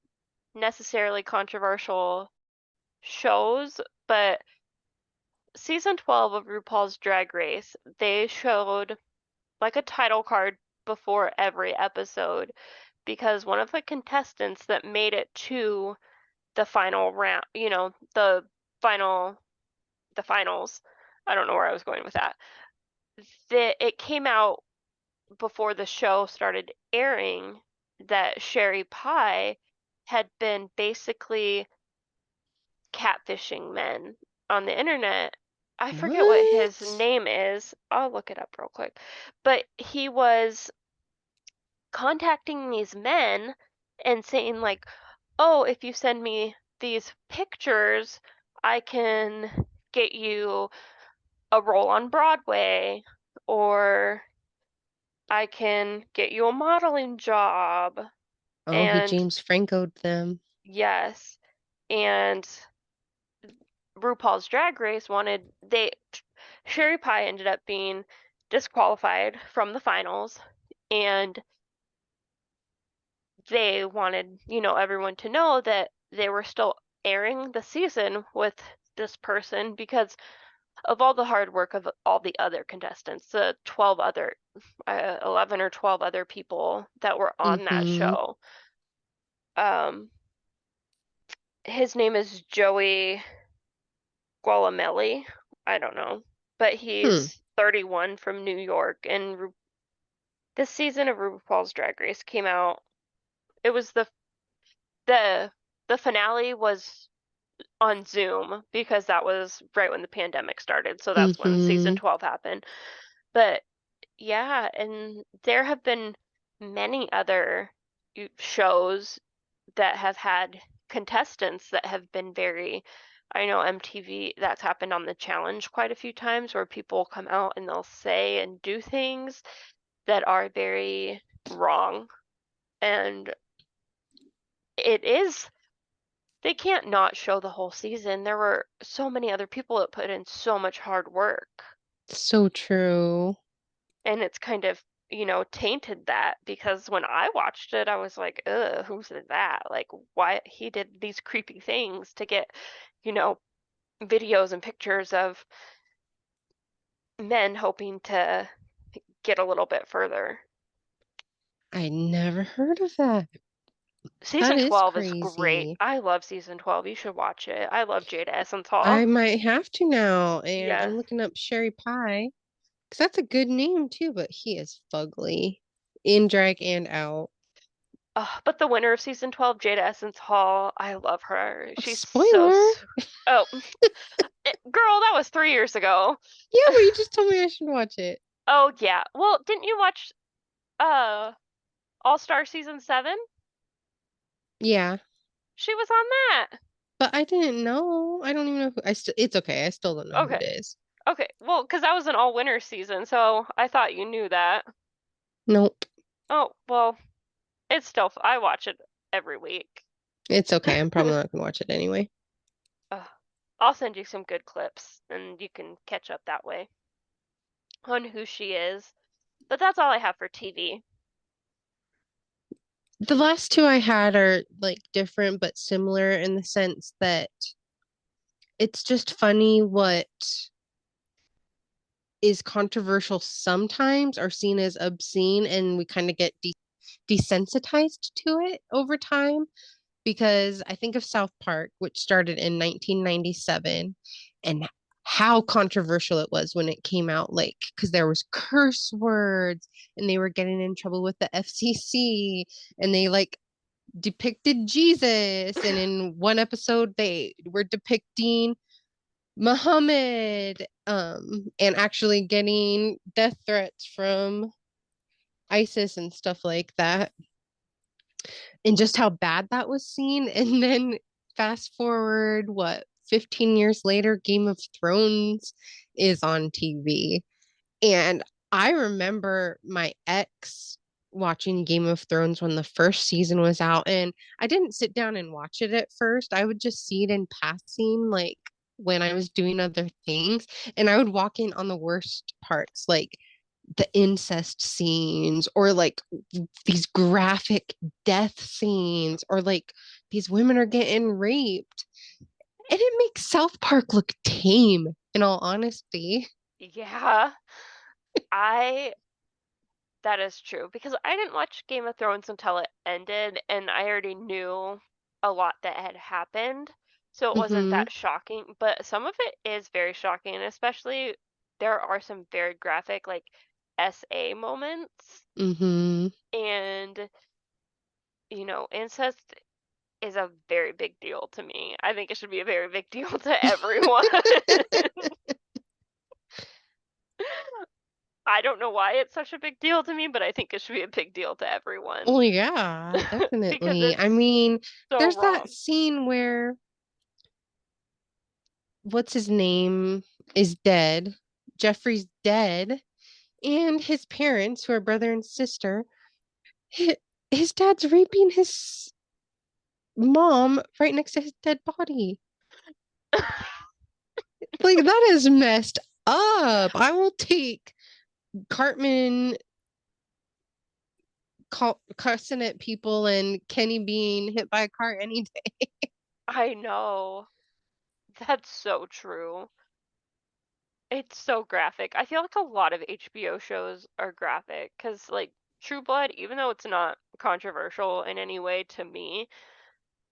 necessarily controversial shows, but season 12 of RuPaul's Drag Race, they showed like a title card before every episode because one of the contestants that made it to the final round, final the finals. I don't know where I was going with that. It came out before the show started airing that Sherry Pie had been basically catfishing men on the internet. I forget what his What? name is. I'll look it up real quick. But he was contacting these men and saying like, "Oh, if you send me these pictures, I can get you a role on Broadway, or I can get you a modeling job." Oh, he And James Franco'd them. yes, and RuPaul's Drag Race wanted they Sherry Pie ended up being disqualified from the finals, and they wanted, everyone to know that they were still airing the season with this person because of all the hard work of all the other contestants, the 11 or 12 other people that were on that Mm-hmm. show. Um, his name is Joey Gualamelli. I don't know. but Hmm. he's 31 from New York. And this season of RuPaul's Drag Race came out. It was the the finale was on Zoom because that was right when the pandemic started. So that's when season Mm-hmm. 12 happened. But yeah, and there have been many other shows that have had contestants that have been very, I know MTV, that's happened on the challenge quite a few times where people come out and they'll say and do things that are very wrong. And it is, they can't not show the whole season. There were so many other people that put in so much hard work. So true. And it's kind of, tainted that because when I watched it, I was like, ugh, who's that? Like, why he did these creepy things to get, you know, videos and pictures of men hoping to get a little bit further. I never heard of that. That Season is 12 is great. crazy. I love season 12. You should watch it. I love Jada Essence Hall. I might have to now, and I'm Yes. looking up Sherry Pie because that's a good name too, but he is fugly in drag and out. But the winner of season 12, Jada Essence Hall, I love her. She's so. Spoiler. Oh, girl, that was 3 years ago. Yeah, but you just told me I should watch it. Oh, yeah. Well, didn't you watch uh All Star season 7? Yeah, She was on that. but I didn't know. I don't even know who. I still. It's okay. I still don't know who it Okay. is. Okay. Well, because that was an all winner season, so I thought you knew that. Nope. Oh, well, it's still, I watch it every week. It's okay. I'm probably not gonna watch it anyway. Ugh. I'll send you some good clips and you can catch up that way on who she is. But that's all I have for TV. The last two I had are like different but similar in the sense that it's just funny what is controversial sometimes are seen as obscene and we kind of get desensitized to it over time because I think of South Park, which started in 1997, and how controversial it was when it came out, like, because there was curse words and they were getting in trouble with the FCC and they like depicted Jesus. And in one episode, they were depicting Muhammad and actually getting death threats from ISIS and stuff like that, and just how bad that was seen. And then fast forward, what, 15 years later, Game of Thrones is on TV. And I remember my ex watching Game of Thrones when the first season was out, and I didn't sit down and watch it at first. I would just see it in passing, like when I was doing other things, and I would walk in on the worst parts, like the incest scenes or like these graphic death scenes or like these women are getting raped. And it makes South Park look tame, in all honesty. Yeah, I that is true because I didn't watch Game of Thrones until it ended and I already knew a lot that had happened. So it wasn't Mm-hmm. that shocking, but some of it is very shocking, and especially there are some very graphic like SA moments Mm-hmm. and incest is a very big deal to me. I think it should be a very big deal to everyone. I don't know why it's such a big deal to me, but I think it should be a big deal to everyone Oh yeah, because definitely. I it's mean, so there's that wrong. scene where what's his name is dead. Jeffrey's dead, and his parents, who are brother and sister, his, his dad's raping his mom right next to his dead body. Like that is messed up. I will take Cartman cussing at people and Kenny being hit by a car any day. I know. That's so true. It's so graphic. I feel like a lot of HBO shows are graphic because, like, True Blood, even though it's not controversial in any way to me,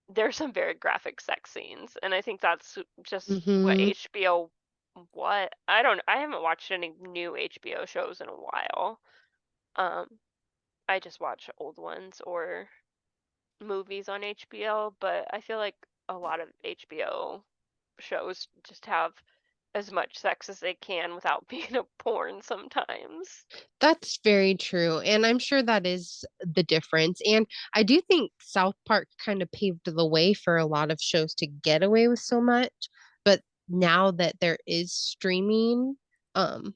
there's some very graphic sex scenes. And I think that's just what Mm-hmm. HBO what? I haven't watched any new HBO shows in a while. Um, I just watch old ones or movies on HBO, but I feel like a lot of HBO shows just have as much sex as they can without being a porn sometimes. That's very true. And I'm sure that is the difference. And I do think South Park kind of paved the way for a lot of shows to get away with so much. But now that there is streaming, um,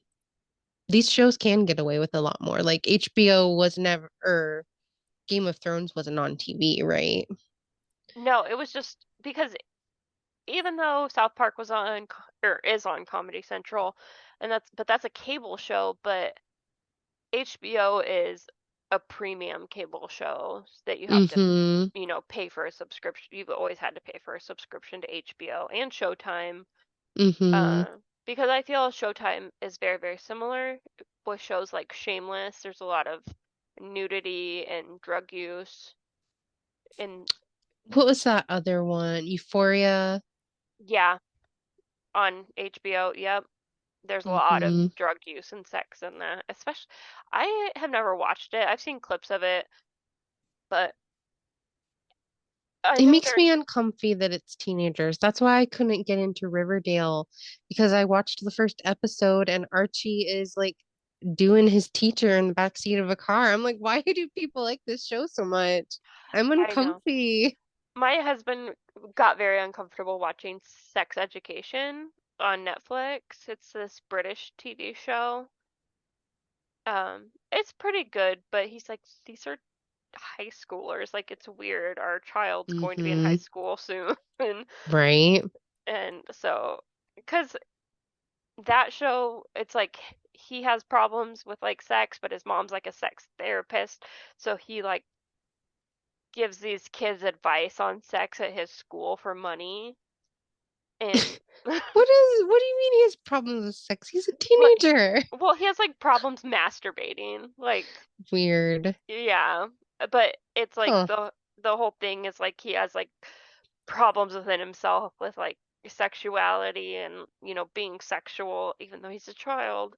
these shows can get away with a lot more. Like HBO was never, or Game of Thrones wasn't on TV, right? No, it was just because even though South Park was on or is on Comedy Central, and that's a cable show, but HBO is a premium cable show that you have to, Mm-hmm. pay for a subscription. You've always had to pay for a subscription to HBO and Showtime. Mm-hmm. Because I feel Showtime is very, very similar with shows like Shameless. There's a lot of nudity and drug use, and What was that other one? Euphoria. yeah, on HBO. Yep, there's a lot of Mm-hmm. drug use and sex in that. Especially, I have never watched it. I've seen clips of it, but I It think makes they're. me uncomfy that it's teenagers. That's why I couldn't get into Riverdale because I watched the first episode and Archie is like doing his teacher in the backseat of a car. I'm like, why do people like this show so much? I'm I know. uncomfy. My husband got very uncomfortable watching Sex Education on Netflix. It's this British TV show. It's pretty good, but he's like, these are high schoolers. Like, it's weird. Our child's going to be in high Mm-hmm. school soon. And Right? so, because that show, it's like he has problems with like sex, but his mom's like a sex therapist. So he like gives these kids advice on sex at his school for money. And What do you mean he has problems with sex? He's a like, teenager. well, he has like problems masturbating. Like, Weird. yeah, but it's like Huh. the whole thing is like he has like problems within himself with like sexuality and being sexual even though he's a child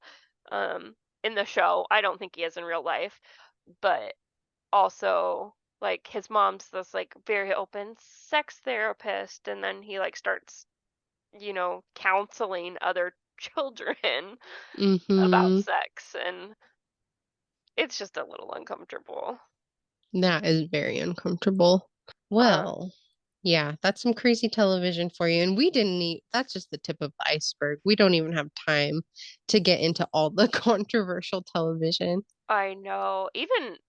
um in the show. I don't think he is in real life, but also like his mom's this like very open sex therapist, and then he like starts counseling other children about Mm-hmm. sex, and it's just a little uncomfortable. That is very uncomfortable. uh Well, yeah, that's some crazy television for you. And we didn't need, that's just the tip of the iceberg. We don't even have time to get into all the controversial television. I know. Even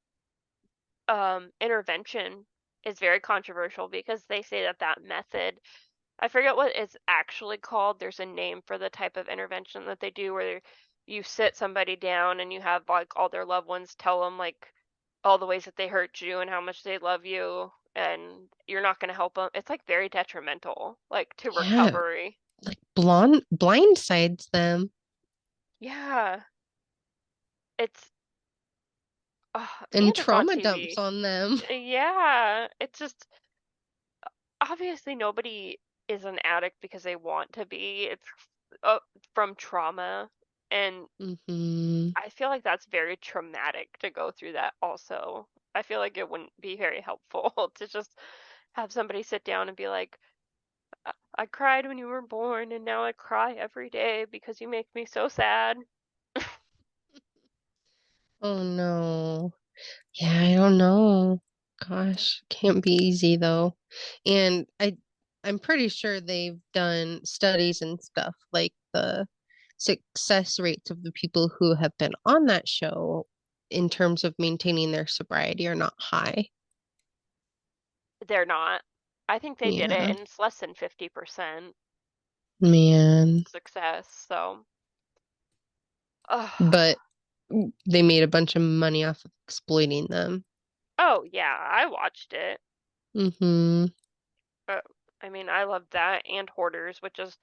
intervention is very controversial because they say that that method, I forget what it's actually called. There's a name for the type of intervention that they do where you sit somebody down and you have like all their loved ones tell them like all the ways that they hurt you and how much they love you, and you're not going to help them. It's like very detrimental like to Yeah, recovery. like blindsides them Yeah, it's and and it's on trauma dumps TV. on them. Yeah, it's just obviously nobody is an addict because they want to be. It's uh, from trauma, and Hmm. I feel like that's very traumatic to go through that also. I feel like it wouldn't be very helpful to just have somebody sit down and be like, I cried when you were born and now I cry every day because you make me so sad. Oh no. Yeah, I don't know. Gosh, can't be easy though. And I'm pretty sure they've done studies and stuff like the success rates of the people who have been on that show in terms of maintaining their sobriety are not high. They're not. I think they did it Yeah, and it's less than 50% man. success. So, ugh. But they made a bunch of money off of exploiting them. Oh yeah, I watched it. Mm-hmm. Uh, I mean, I loved that and Hoarders, which is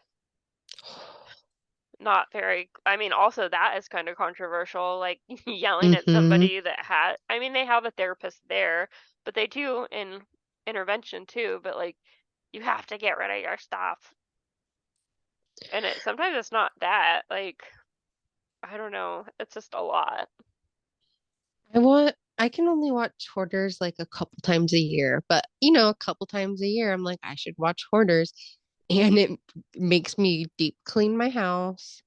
not very. I mean, also that is kind of controversial, like yelling at Mm-hmm. somebody that had. I mean, they have a therapist there, but they do in intervention too. But like, you have to get rid of your stuff. And it sometimes it's not that, like, I don't know. It's just a lot. I can only watch Hoarders like a couple times a year, but you know, a couple times a year, I'm like, I should watch Hoarders. And it makes me deep clean my house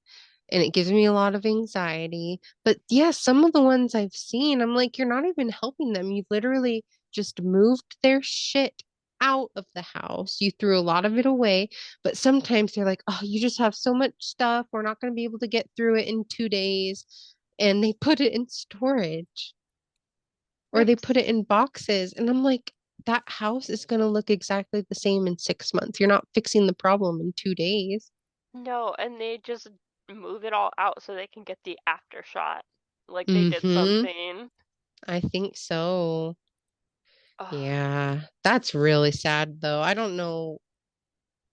and it gives me a lot of anxiety. But yeah, some of the ones I've seen, I'm like, you're not even helping them. You literally just moved their shit out of the house. You threw a lot of it away, but sometimes they're like, oh, you just have so much stuff. We're not going to be able to get through it in 2 days. And they put it in storage or they Which, put it in boxes. And I'm like, that house is going to look exactly the same in 6 months. You're not fixing the problem in 2 days. no, and they just move it all out so they can get the after shot. Like they did Mm-hmm. something. I think so. Ugh, Yeah, that's really sad though. I don't know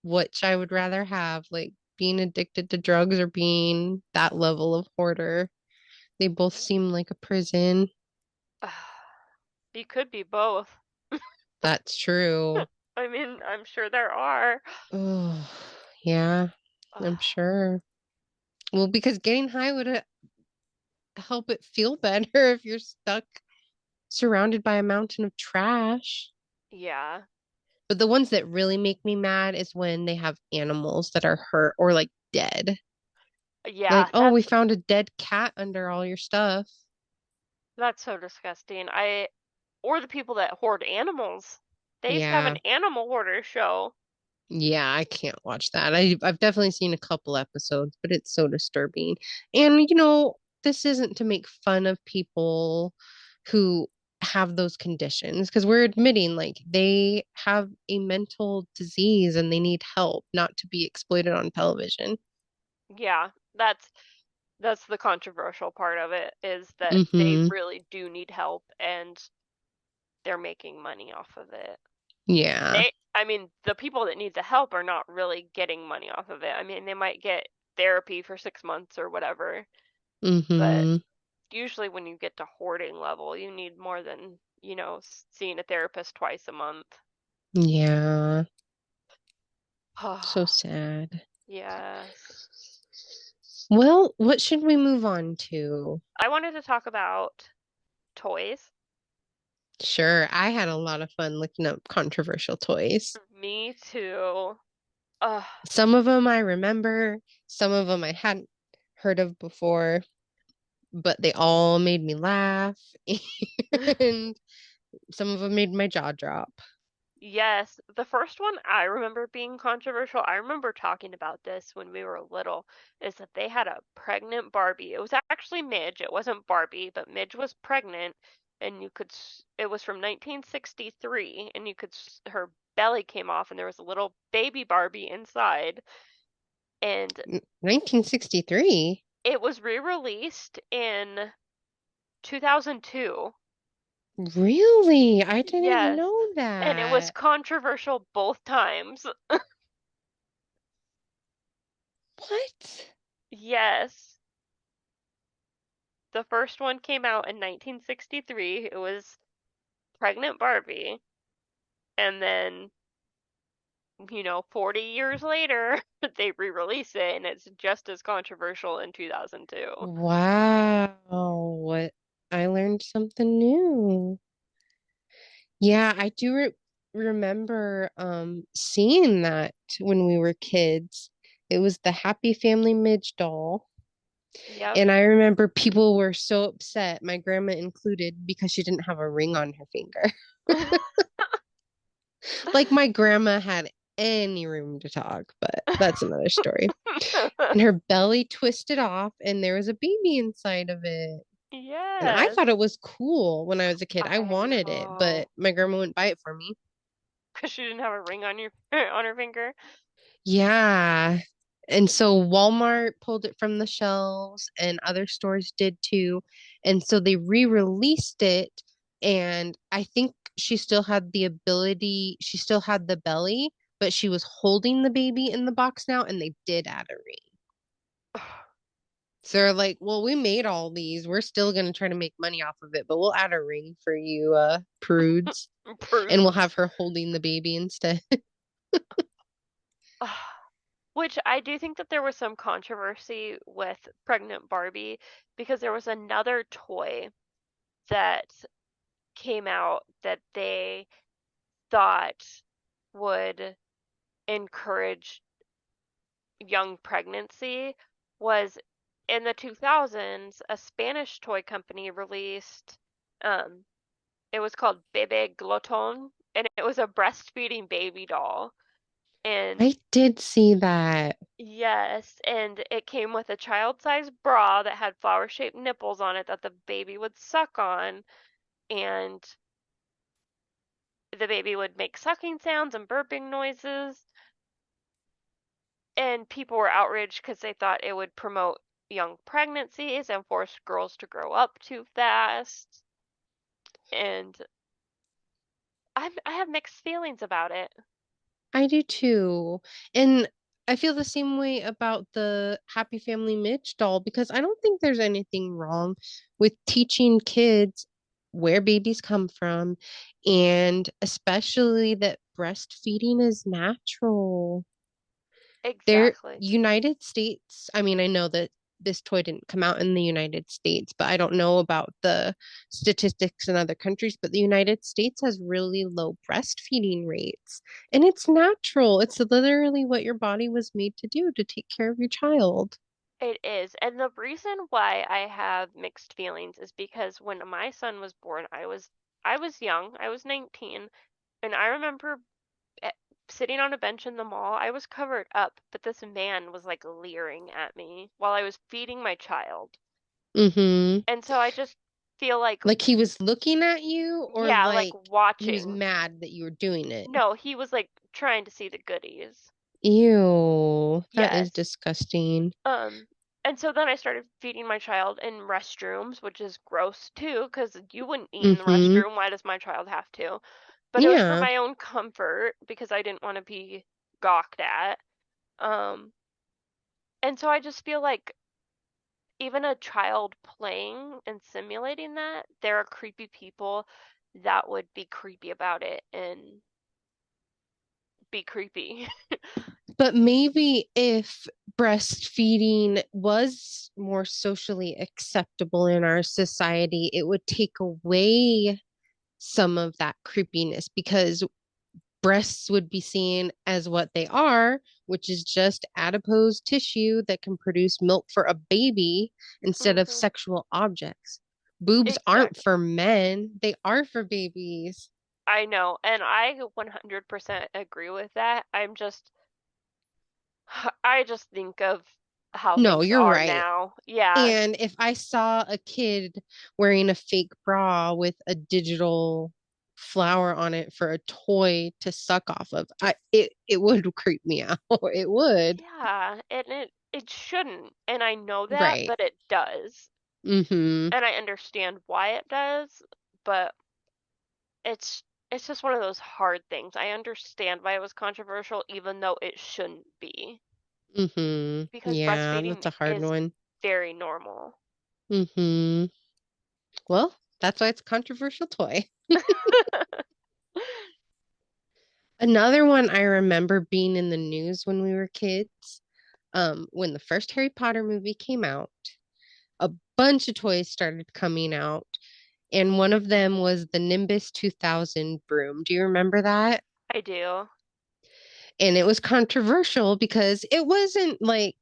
which I would rather have, like being addicted to drugs or being that level of hoarder. They both seem like a prison. you could be both. That's true. I mean, I'm sure there are. Oh, yeah, I'm Ugh, sure. Well, because getting high would help it feel better if you're stuck surrounded by a mountain of trash. yeah. But the ones that really make me mad is when they have animals that are hurt or like dead. Like, Yeah, oh, we found a dead cat under all your stuff. that's so disgusting. Or the people that hoard animals. They used to have an Yeah. animal hoarder show. Yeah, I can't watch that. I've definitely seen a couple episodes, but it's so disturbing. And you know, this isn't to make fun of people who have those conditions because we're admitting like they have a mental disease and they need help, not to be exploited on television. Yeah, that's the controversial part of it is that they Mm-hmm. really do need help and they're making money off of it. Yeah. I mean, the people that need the help are not really getting money off of it. I mean, they might get therapy for 6 months or whatever, but Mm-hmm. usually when you get to hoarding level, you need more than, seeing a therapist twice a month. Yeah. So sad. Yes. Well, what should we move on to? I wanted to talk about toys. Sure, I had a lot of fun looking up controversial toys. Me too. Ugh, Some of them I remember, some of them I hadn't heard of before, but they all made me laugh, and some of them made my jaw drop. yes, the first one I remember being controversial. I remember talking about this when we were little, is that they had a pregnant Barbie. It was actually Midge. It wasn't Barbie, but Midge was pregnant, and it was from 1963, and her belly came off, and there was a little baby Barbie inside, and 1963? it was re-released in 2002. Really? I didn't Yes, know and it was that. controversial both times. What? Yes. The first one came out in 1963. It was Pregnant Barbie. And then, 40 years later, they re-release it and it's just as controversial in 2002. Wow, what I learned something new. Yeah, I do remember seeing that when we were kids. It was the Happy Family Midge doll. Yep. And I remember people were so upset, my grandma included, because she didn't have a ring on her finger. Like my grandma had any room to talk, but that's another story. And her belly twisted off and there was a baby inside of it. And I Yes. thought it was cool when I was a kid. I I wanted it, but know. my grandma wouldn't buy it for me. Because she didn't have a ring on your on her finger. Yeah. And so Walmart pulled it from the shelves and other stores did too. And so they re-released it. And I think she still had the ability, she still had the belly, but she was holding the baby in the box now, and they did add a ring. So they're like, well, we made all these. We're still going to try to make money off of it, but we'll add a ring for you, prudes. And we'll Prudes. have her holding the baby instead. Which I do think that there was some controversy with Pregnant Barbie because there was another toy that came out that they thought would encourage young pregnancy was in the 2000s, a Spanish toy company released, um, it was called Bebe Gloton, and it was a breastfeeding baby doll. And I did see that. yes, and it came with a child-sized bra that had flower-shaped nipples on it that the baby would suck on, and the baby would make sucking sounds and burping noises. And people were outraged because they thought it would promote young pregnancies and force girls to grow up too fast. And I have mixed feelings about it. I do too. And I feel the same way about the Happy Family Mitch doll because I don't think there's anything wrong with teaching kids where babies come from and especially that breastfeeding is natural. There, Exactly. United States, I mean, I know that this toy didn't come out in the United States, but I don't know about the statistics in other countries. But the United States has really low breastfeeding rates, and it's natural. It's literally what your body was made to do to take care of your child. It is. And the reason why I have mixed feelings is because when my son was born, I was young. I was 19, and I remember eh, sitting on a bench in the mall. I was covered up, but this man was like leering at me while I was feeding my child. Mm-hmm. And so I just feel like, Like he was looking at you, or yeah, like like he was watching. mad that you were doing it. No, he was like trying to see the goodies. Ew, that is Yes. disgusting. Um, and so then I started feeding my child in restrooms, which is gross too, because you wouldn't eat in the Mm-hmm. restroom. Why does my child have to? But it was for Yeah. my own comfort because I didn't want to be gawked at. Um, and so I just feel like even a child playing and simulating that, there are creepy people that would be creepy about it and be creepy. But maybe if breastfeeding was more socially acceptable in our society, it would take away some of that creepiness because breasts would be seen as what they are, which is just adipose tissue that can produce milk for a baby instead of Hmm. sexual objects. Boobs aren't Exactly. for men, they are for babies. I know, and I 100% agree with that. I just think of how No, things you're are right. now. Yeah. And if I saw a kid wearing a fake bra with a digital flower on it for a toy to suck off of, it would creep me out. It would. Yeah, and it shouldn't, and I know that, Right. but it does. Mm-hmm. And I understand why it does, but it's just one of those hard things. I understand why it was controversial even though it shouldn't be Mm-hmm. because Yeah, breastfeeding that's a hard is one. very normal. Mm-hmm. Well, that's why it's a controversial toy. Another one I remember being in the news when we were kids, when the first Harry Potter movie came out, a bunch of toys started coming out. And one of them was the Nimbus 2000 broom. Do you remember that? I do. And it was controversial because it wasn't like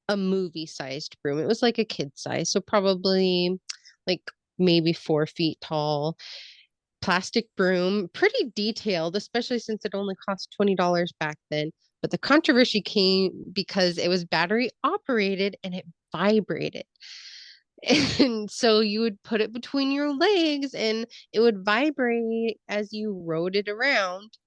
a movie sized broom. It was like a kid size. So probably like maybe 4 feet tall. Plastic broom, pretty detailed, especially since it only cost $20 back then. But the controversy came because it was battery operated and it vibrated. And so you would put it between your legs and it would vibrate as you rode it around.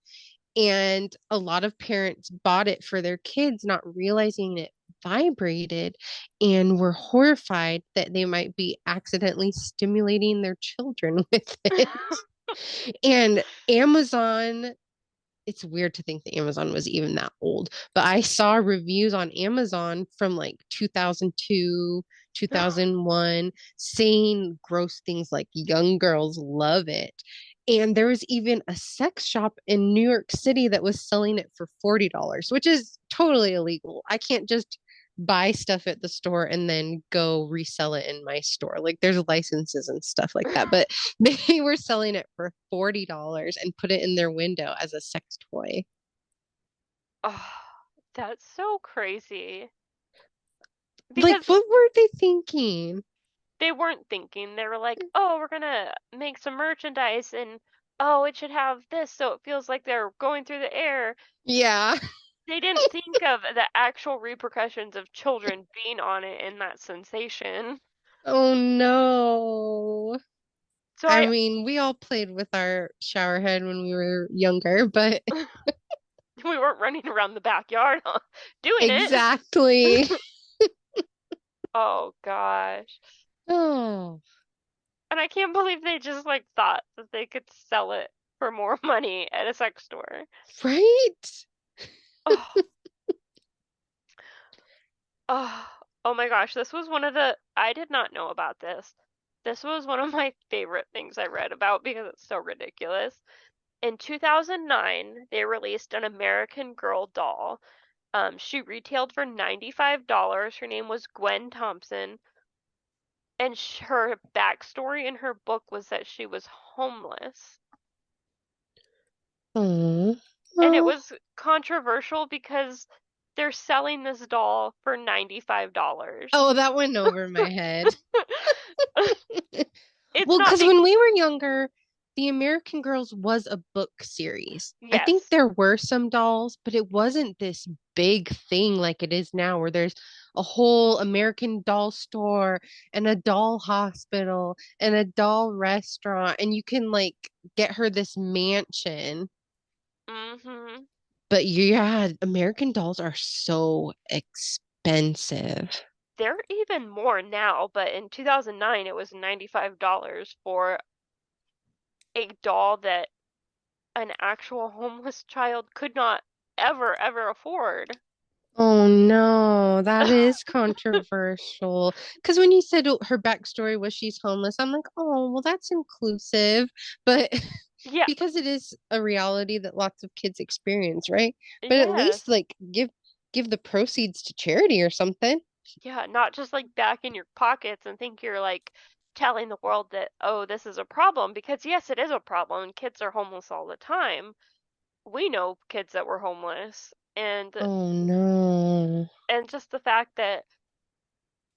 And a lot of parents bought it for their kids, not realizing it vibrated and were horrified that they might be accidentally stimulating their children with it. And Amazon, it's weird to think that Amazon was even that old, but I saw reviews on Amazon from like 2002, 2001 saying gross things like young girls love it. And there was even a sex shop in New York City that was selling it for $40, which is totally illegal. I can't just buy stuff at the store and then go resell it in my store. Like there's licenses and stuff like that. But they were selling it for $40 and put it in their window as a sex toy. Oh, that's so crazy. Like, Because what were they thinking? they weren't thinking. They were like, "Oh, we're gonna make some merchandise and oh, it should have this so it feels like they're going through the air." Yeah. They didn't think of the actual repercussions of children being on it and that sensation. Oh no. So I I mean, we all played with our shower head when we were younger, but we weren't running around the backyard doing it. exactly. Oh gosh. Oh, And I can't believe they just like thought that they could sell it for more money at a sex store. right? Oh, oh, oh my gosh, this was one of the I did not know about this. This was one of my favorite things I read about because it's so ridiculous. In 2009, they released an American Girl doll. She retailed for $95. Her name was Gwen Thompson, and her backstory in her book was that she was homeless. Oh, And it well, was controversial because they're selling this doll for $95. oh, that went over my head. It's Well, not because be when we were younger, the American Girls was a book series. I think yes. there were some dolls, but it wasn't this big thing like it is now, where there's a whole American doll store and a doll hospital and a doll restaurant, and you can like get her this mansion. Hmm. But yeah, American dolls are so expensive. They're even more now, but in 2009 it was $95 for a doll that an actual homeless child could not ever afford. Oh no, that is controversial. Because when you said her backstory was she's homeless, I'm like, oh, well, that's inclusive. But Yeah, because it is a reality that lots of kids experience, right? But at least yes. like give the proceeds to charity or something. Yeah, not just like back in your pockets and think you're like telling the world that, oh, this is a problem, because yes, it is a problem and kids are homeless all the time. We know kids that were homeless, Oh no. and just the fact that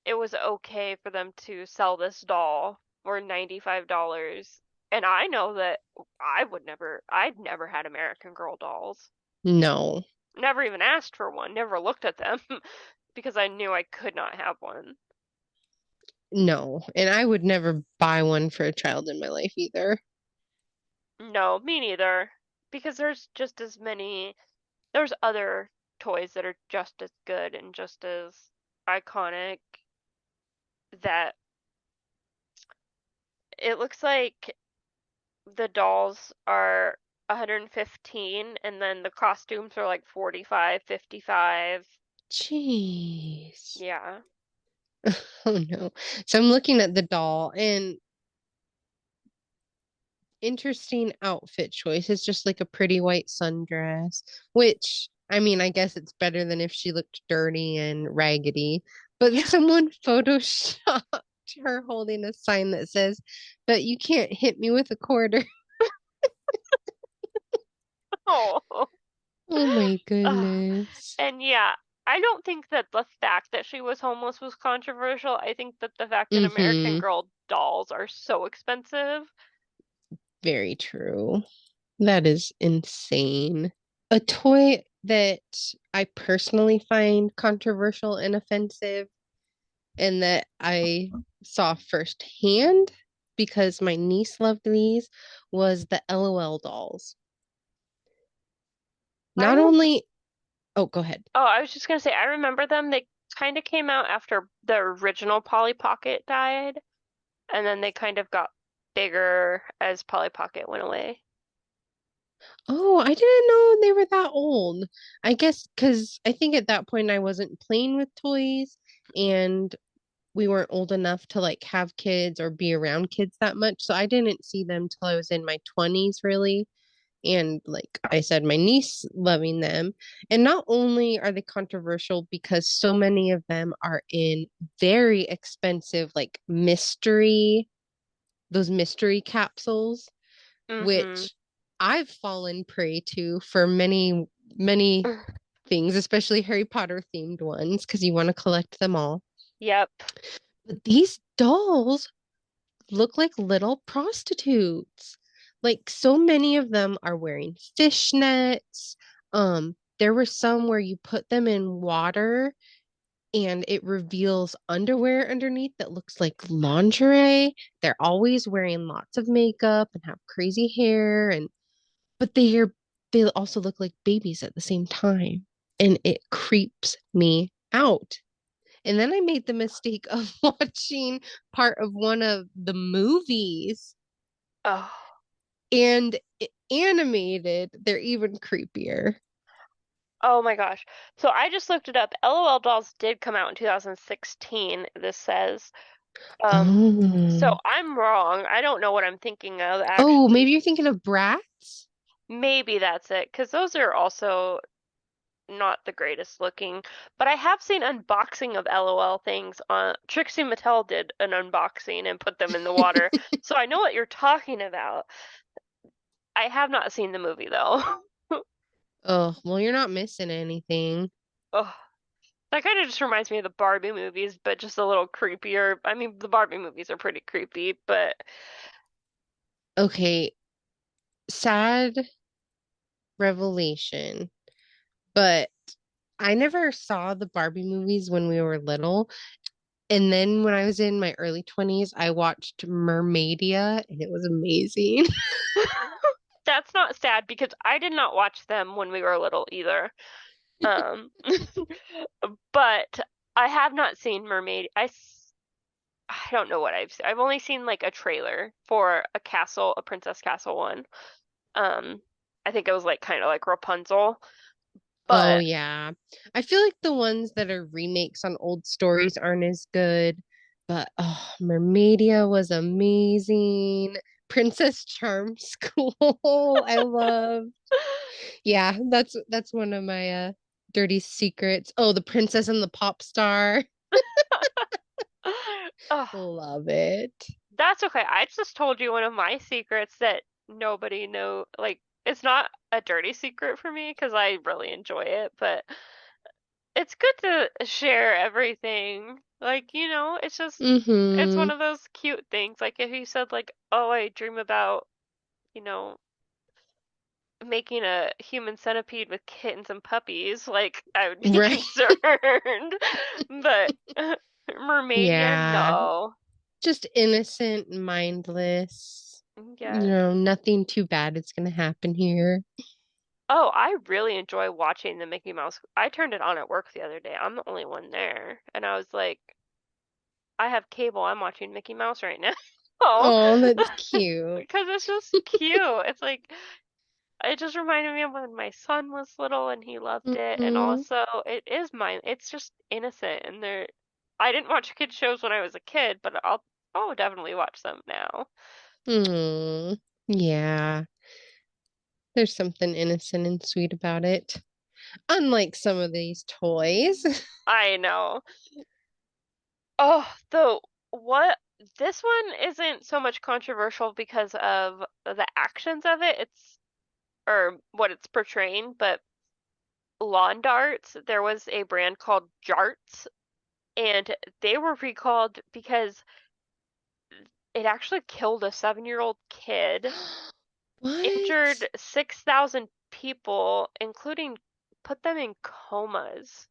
it was okay for them to sell this doll for $95. And I know that I'd never had American Girl dolls. No. Never even asked for one, never looked at them because I knew I could not have one. No. And I would never buy one for a child in my life either. No, me neither. Because there's just as many, there's other toys that are just as good and just as iconic that it looks like the dolls are 115 and then the costumes are like 45, 55. Jeez. Yeah. Oh no. So I'm looking at the doll and interesting outfit choice. It's just like a pretty white sundress, which I mean, I guess it's better than if she looked dirty and raggedy. But Yeah. someone photoshopped her holding a sign that says, "But you can't hit me with a quarter." Oh. Oh my Ugh. goodness. And yeah, I don't think that the fact that she was homeless was controversial. I think that the fact that American Mm-hmm. Girl dolls are so expensive. Very true. That is insane. A toy that I personally find controversial and offensive and that I saw firsthand because my niece loved these was the LOL dolls. I Not only, oh, go ahead. Oh, I was just gonna say, I remember them. They kind of came out after the original Polly Pocket died, and then they kind of got bigger as Polly Pocket went away. Oh, I didn't know they were that old. I guess because I think at that point I wasn't playing with toys and we weren't old enough to like have kids or be around kids that much. So I didn't see them till I was in my 20s, really. And like I said, my niece loving them. And not only are they controversial because so many of them are in very expensive, like those mystery capsules, Mm-hmm. which I've fallen prey to for many, many things, especially Harry Potter themed ones, because you want to collect them all. Yep. But these dolls look like little prostitutes. Like so many of them are wearing fishnets. There were some where you put them in water and it reveals underwear underneath that looks like lingerie. They're always wearing lots of makeup and have crazy hair and but they also look like babies at the same time. And it creeps me out. And then I made the mistake of watching part of one of the movies Oh. and animated, they're even creepier. Oh my gosh. So I just looked it up. LOL Dolls did come out in 2016, this says. Um, so Oh. I'm wrong. I don't know what I'm thinking of Oh, actually. maybe you're thinking of Bratz? Maybe that's it, because those are also not the greatest looking. But I have seen unboxing of LOL things on Trixie Mattel did an unboxing and put them in the water. So I know what you're talking about. I have not seen the movie though. Oh, well, you're not missing anything. Oh, that kind of just reminds me of the Barbie movies, but just a little creepier. I mean, the Barbie movies are pretty creepy, but Okay, sad revelation, but I never saw the Barbie movies when we were little. And then when I was in my early 20s, I watched Mermaidia and it was amazing. that's not sad because I did not watch them when we were little either. Um, but I have not seen Mermaid. I don't know what I've seen. I've only seen like a trailer for a Princess Castle one. Um, I think it was like kind of like Rapunzel, Oh but yeah. I feel like the ones that are remakes on old stories aren't as good, but oh, Mermaidia was amazing. Princess Charm School, I love. Yeah, that's one of my dirty secrets. Oh, The Princess and the Pop Star. oh, Love it. that's okay. I just told you one of my secrets that nobody know. Like, it's not a dirty secret for me because I really enjoy it, but it's good to share everything. Like, it's Mm-hmm. one of those cute things. Like, if you said, like, oh, I dream about, you know, making a human centipede with kittens and puppies, like, I would be Right. concerned. But Mermaidia, Yeah. no. Just innocent, mindless. Yeah. Nothing too bad is gonna happen here. Oh, I really enjoy watching the Mickey Mouse. I turned it on at work the other day. I'm the only one there. And I was like, I have cable. I'm watching Mickey Mouse right now. Oh, Oh, that's cute. because it's just cute. It's like, it just reminded me of when my son was little and he loved it. And Mm-hmm. also, it's just innocent. And I didn't watch kid shows when I was a kid, but I'll definitely watch them now. Mm. Yeah. There's something innocent and sweet about it. Unlike some of these toys. I know. Oh, though, what this one isn't so much controversial because of the actions of it, or what it's portraying, but lawn darts, there was a brand called Jarts, and they were recalled because it actually killed a 7-year-old kid, What? injured 6,000 people, including put them in comas.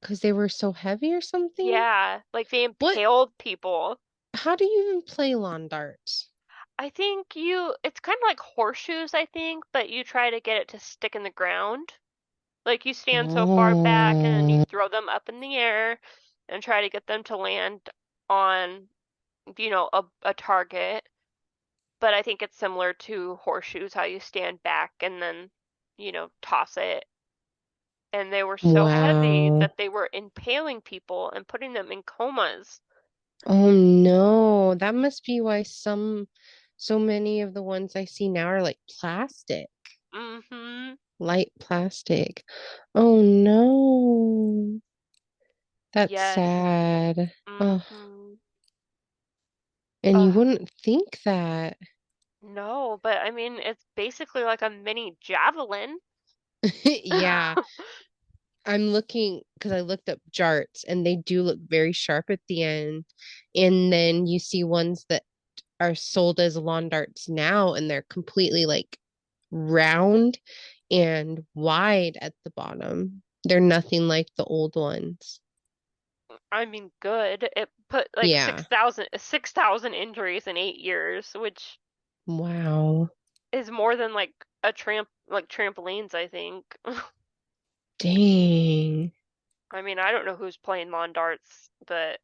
Because they were so heavy or something? Yeah, like they What? impaled people. How do you even play lawn darts? I think it's kind of like horseshoes, I think, but you try to get it to stick in the ground. Like you stand so far back and then you Oh. throw them up in the air and try to get them to land on, a target. But I think it's similar to horseshoes, how you stand back and then, toss it. and they were so heavy Wow. that they were impaling people and putting them in comas. Oh no, that must be why so many of the ones I see now are like plastic, Mm-hmm. light plastic. Oh no, that's Yes. sad. Oh, Mm-hmm. and you Ugh. wouldn't think that. No, but I mean, it's basically like a mini javelin. Yeah, I'm looking because I looked up jarts and they do look very sharp at the end. And then you see ones that are sold as lawn darts now and they're completely like round and wide at the bottom. They're nothing like the old ones. I mean, good. It put like Yeah. 6,000 injuries in 8 years, which Wow. is more than like like trampolines, I think. Dang. I mean, I don't know who's playing lawn darts, but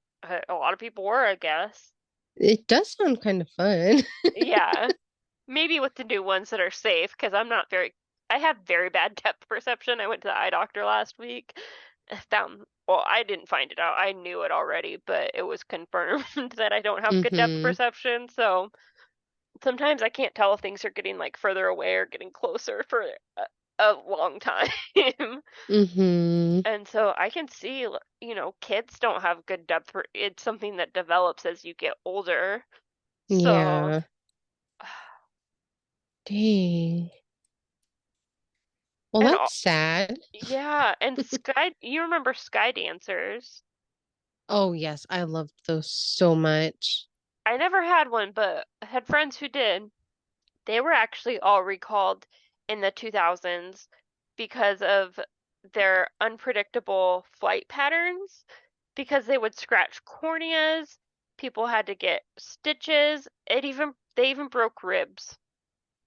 a lot of people were, I guess. It does sound kind of fun. Yeah, maybe with the new ones that are safe, because I have very bad depth perception. I went to the eye doctor last week. Well, I didn't find it out. I knew it already, but it was confirmed that I don't have good depth Mm-hmm. perception. So sometimes I can't tell if things are getting like further away or getting closer for a long time. Mm-hmm. And so I can see, kids don't have good depth. It's something that develops as you get older. So, Yeah. Dang. Well, and that's sad. yeah, and you remember Sky Dancers? Oh, yes. I loved those so much. I never had one, but I had friends who did. They were actually all recalled in the 2000s because of their unpredictable flight patterns, because they would scratch corneas, people had to get stitches, they even broke ribs.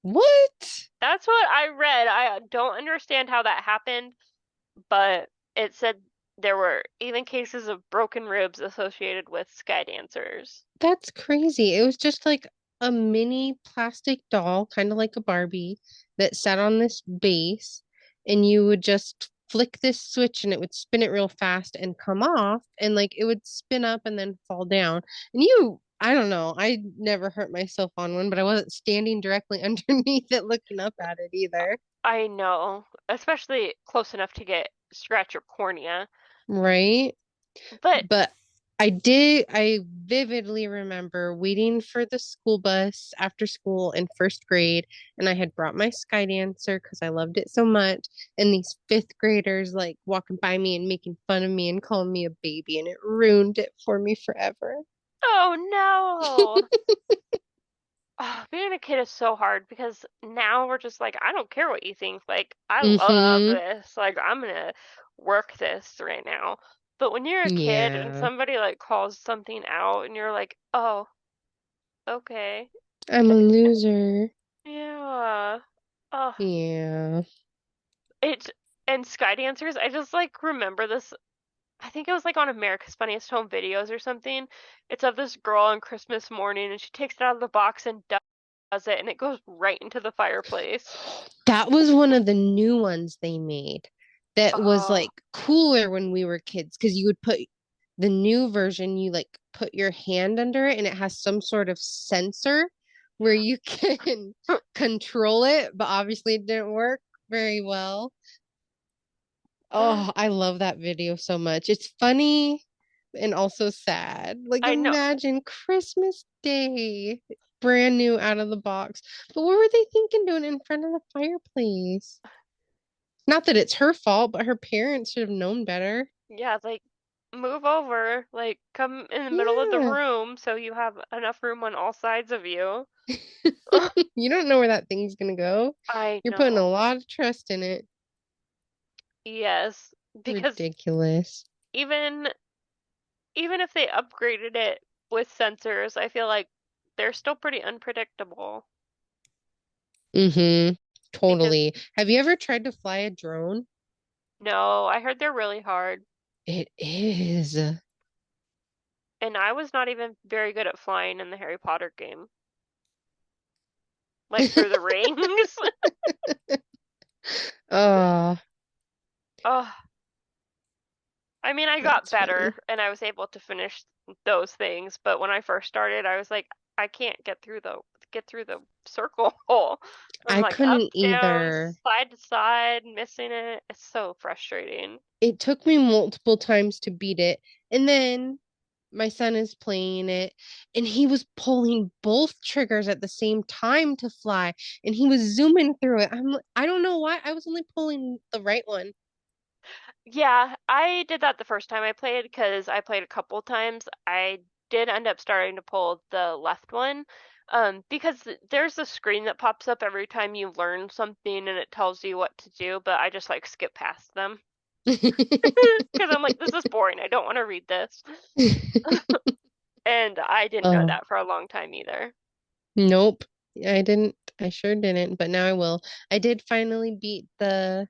What? That's what I read. I don't understand how that happened, but it said there were even cases of broken ribs associated with sky dancers. That's crazy. It was just like a mini plastic doll, kind of like a Barbie, that sat on this base, and you would just flick this switch and it would spin it real fast and come off, and like it would spin up and then fall down. And I don't know, I never hurt myself on one, but I wasn't standing directly underneath it looking up at it either. I know, especially close enough to get scratch your cornea. Right? But But I vividly remember waiting for the school bus after school in first grade, and I had brought my sky dancer because I loved it so much. And these fifth graders like walking by me and making fun of me and calling me a baby, and it ruined it for me forever. oh no. Being a kid is so hard because now we're just like, I don't care what you think. Like, I love Mm-hmm. this. Like, I'm gonna work this right now. But when you're a kid and Yeah. somebody like calls something out and you're like, oh, okay. I'm a loser. Yeah. Oh, Yeah. it and Sky Dancers, I just like remember this. I think it was like on America's Funniest Home Videos or something. It's of this girl on Christmas morning and she takes it out of the box and does it and it goes right into the fireplace. That was one of the new ones they made that was Oh, like cooler when we were kids because you would put the new version, you like put your hand under it and it has some sort of sensor where you can control it, but obviously it didn't work very well. Oh, I love that video so much. It's funny and also sad. Like I know. imagine Christmas Day, brand new out of the box. But what were they thinking doing in front of the fireplace? Not that it's her fault, but her parents should have known better. Yeah, like move over, like come in the middle of the Yeah. room so you have enough room on all sides of you. You don't know where that thing's gonna go. I You're putting a know. lot of trust in it. Yes, because Ridiculous. even even if they upgraded it with sensors, I feel like they're still pretty unpredictable Mm-hmm. because Totally. Have you ever tried to fly a drone? no, I heard they're really hard. It is. And I was not even very good at flying in the Harry Potter game, like through the rings. Oh, Oh, I mean, I got That's better funny. and I was able to finish those things, but when I first started, I was like, I can't get through the circle hole. I'm I like up, couldn't down, either. side to side, missing it. It's so frustrating. It took me multiple times to beat it. And then my son is playing it and he was pulling both triggers at the same time to fly and he was zooming through it. I don't know why I was only pulling the right one. Yeah, I did that the first time I played because I played a couple times. I did end up starting to pull the left one, because there's a screen that pops up every time you learn something and it tells you what to do, but I just like skip past them because I'm like, this is boring. I don't want to read this. And I didn't know Oh, that for a long time either. nope. I didn't. I sure didn't, but now I will. I did finally beat the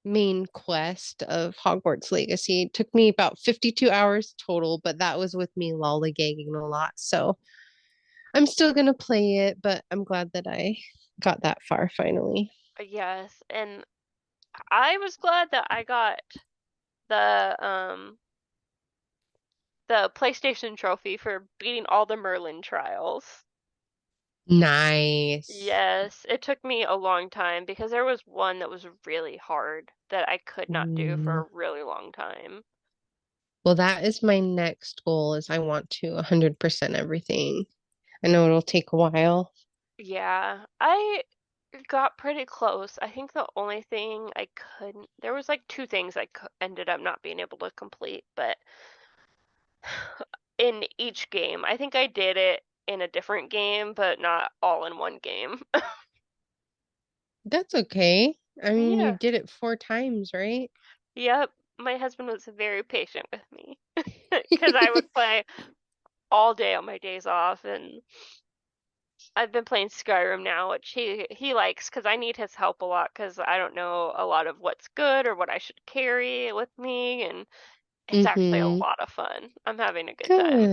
main quest of Hogwarts Legacy. It took me about 52 hours total, but that was with me lollygagging a lot. So I'm still gonna play it, but I'm glad that I got that far finally. Yes, and I was glad that I got the um the PlayStation trophy for beating all the Merlin trials. Nice. Yes, it took me a long time because there was one that was really hard that I could not do for Ooh. a really long time. Well, that is my next goal is I want to 100% everything. I know it'll take a while. Yeah, I got pretty close. I think the only thing I couldn't, there was like two things I ended up not being able to complete, but in each game, I think I did it in a different game, but not all in one game. That's okay. I mean, you Yeah. did it 4 times, right? Yep. My husband was very patient with me because I would play all day on my days off, and I've been playing Skyrim now, which he likes because I need his help a lot because I don't know a lot of what's good or what I should carry with me, and it's actually a Mm-hmm. lot of fun. I'm having a good time.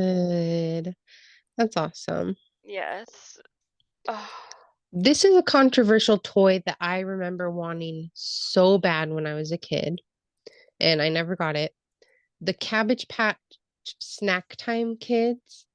Good. That's awesome. Yes. Oh, This is a controversial toy that I remember wanting so bad when I was a kid, and I never got it. The Cabbage Patch Snack Time Kids.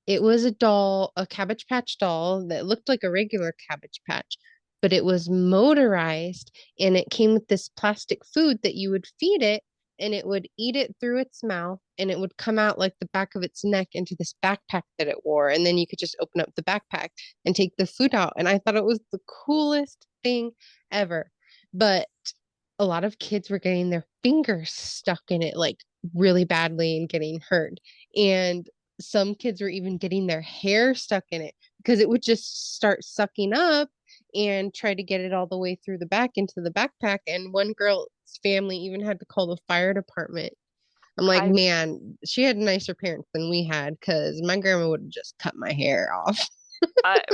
It was a doll, a Cabbage Patch doll that looked like a regular Cabbage Patch, but it was motorized and it came with this plastic food that you would feed it and it would eat it through its mouth and it would come out like the back of its neck into this backpack that it wore. And then you could just open up the backpack and take the food out. And I thought it was the coolest thing ever. But a lot of kids were getting their fingers stuck in it like really badly and getting hurt. And some kids were even getting their hair stuck in it because it would just start sucking up and try to get it all the way through the back into the backpack. And one girl's family even had to call the fire department. I'm like, I, man, she had nicer parents than we had because my grandma would have just cut my hair off.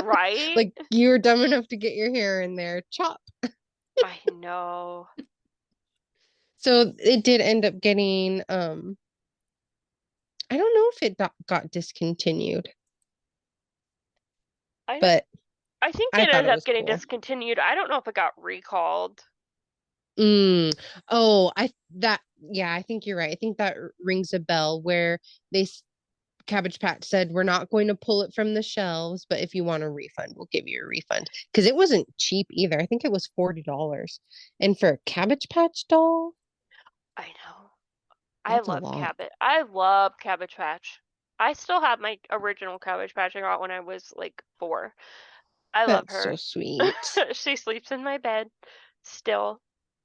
right? Like, you were dumb enough to get your hair in there, chop. I know. So it did end up getting, I don't know if it got discontinued, I don't, but I think I it thought ended it up was getting cool. discontinued. I don't know if it got recalled. Mm. Oh, yeah, I think you're right. I think that rings a bell where Cabbage Patch said, we're not going to pull it from the shelves, but if you want a refund, we'll give you a refund. Because it wasn't cheap either. I think it was $40. And for a Cabbage Patch doll, I know. I that's a love lot. Cabbage. I love Cabbage Patch. I still have my original Cabbage Patch I got when I was like 4. I love That's so her. sweet. She sleeps in my bed still.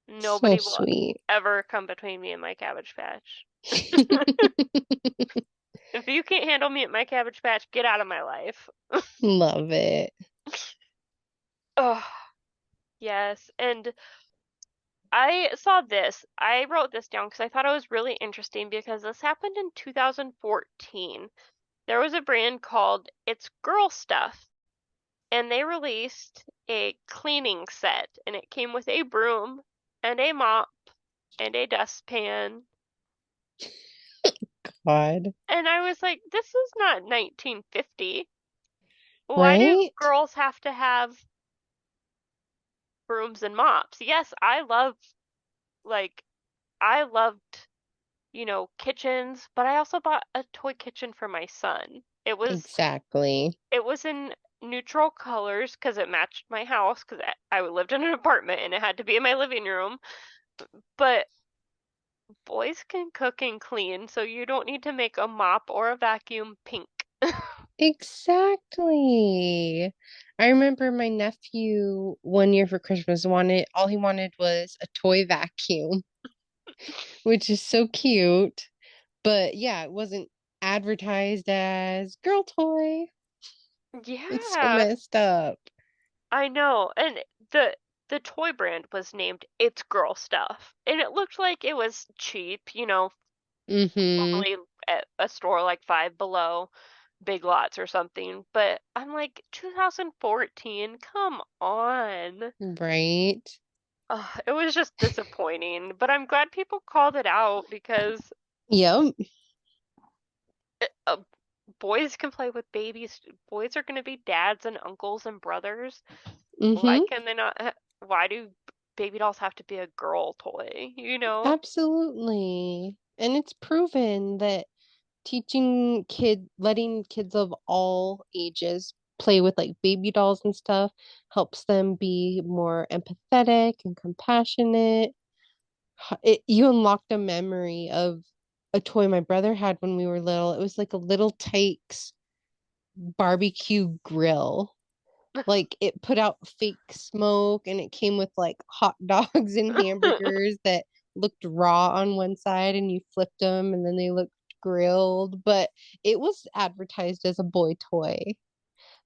So Nobody will sweet. ever come between me and my Cabbage Patch. If you can't handle me at my Cabbage Patch, get out of my life. Love it. Oh, yes. And I saw this. I wrote this down because I thought it was really interesting because this happened in 2014. There was a brand called It's Girl Stuff, and they released a cleaning set, and it came with a broom and a mop and a dustpan. God. And I was like, this is not 1950. Why do Right? girls have to have brooms and mops? Yes, I love Like, I loved, kitchens, but I also bought a toy kitchen for my son. Exactly. It was in neutral colors because it matched my house because I lived in an apartment and it had to be in my living room. But boys can cook and clean, so you don't need to make a mop or a vacuum pink. Exactly. I remember my nephew one year for Christmas wanted all he wanted was a toy vacuum, which is so cute. But yeah, it wasn't advertised as girl toy. It's so Yeah, messed up. I know. And the toy brand was named It's Girl Stuff. And it looked like it was cheap, Mm-hmm. probably at a store like Five Below, Big Lots or something. But I'm like, 2014, come on. Right. It was just disappointing, but I'm glad people called it out because Yep. uh, boys can play with babies. Boys are going to be dads and uncles and brothers. Why Mm-hmm. can they not? Why do baby dolls have to be a girl toy? You know? Absolutely. And it's proven that letting kids of all ages play with like baby dolls and stuff helps them be more empathetic and compassionate. You unlocked a memory of a toy my brother had when we were little. It was like a little Tykes barbecue grill. Like it put out fake smoke and it came with like hot dogs and hamburgers that looked raw on one side and you flipped them and then they looked grilled, but it was advertised as a boy toy.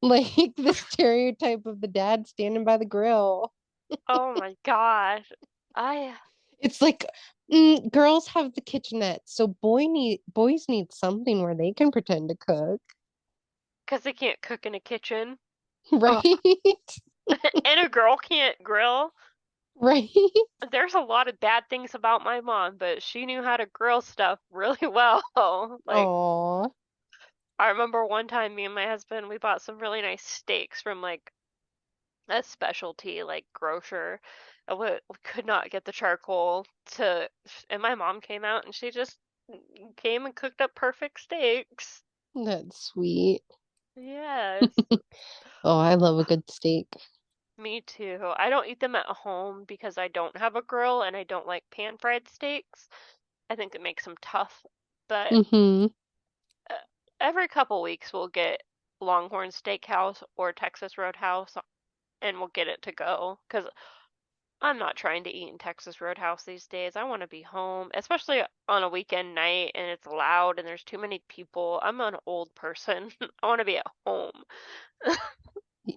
Like the stereotype of the dad standing by the grill. Oh my gosh. I, It's like girls have the kitchenette, so boys need something where they can pretend to cook, because they can't cook in a kitchen. right? Oh, and a girl can't grill. Right? There's a lot of bad things about my mom, but she knew how to grill stuff really well. Like, Oh, I remember one time me and my husband, we bought some really nice steaks from like a specialty like grocer. We could not get the charcoal to, and my mom came out and she just came and cooked up perfect steaks. that's sweet. Yes, Oh, I love a good steak. me too. I don't eat them at home because I don't have a grill and I don't like pan fried steaks. I think it makes them tough. But Mm-hmm. uh, every couple weeks we'll get Longhorn Steakhouse or Texas Roadhouse and we'll get it to go because I'm not trying to eat in Texas Roadhouse these days. I want to be home, especially on a weekend night and it's loud and there's too many people. I'm an old person. I want to be at home.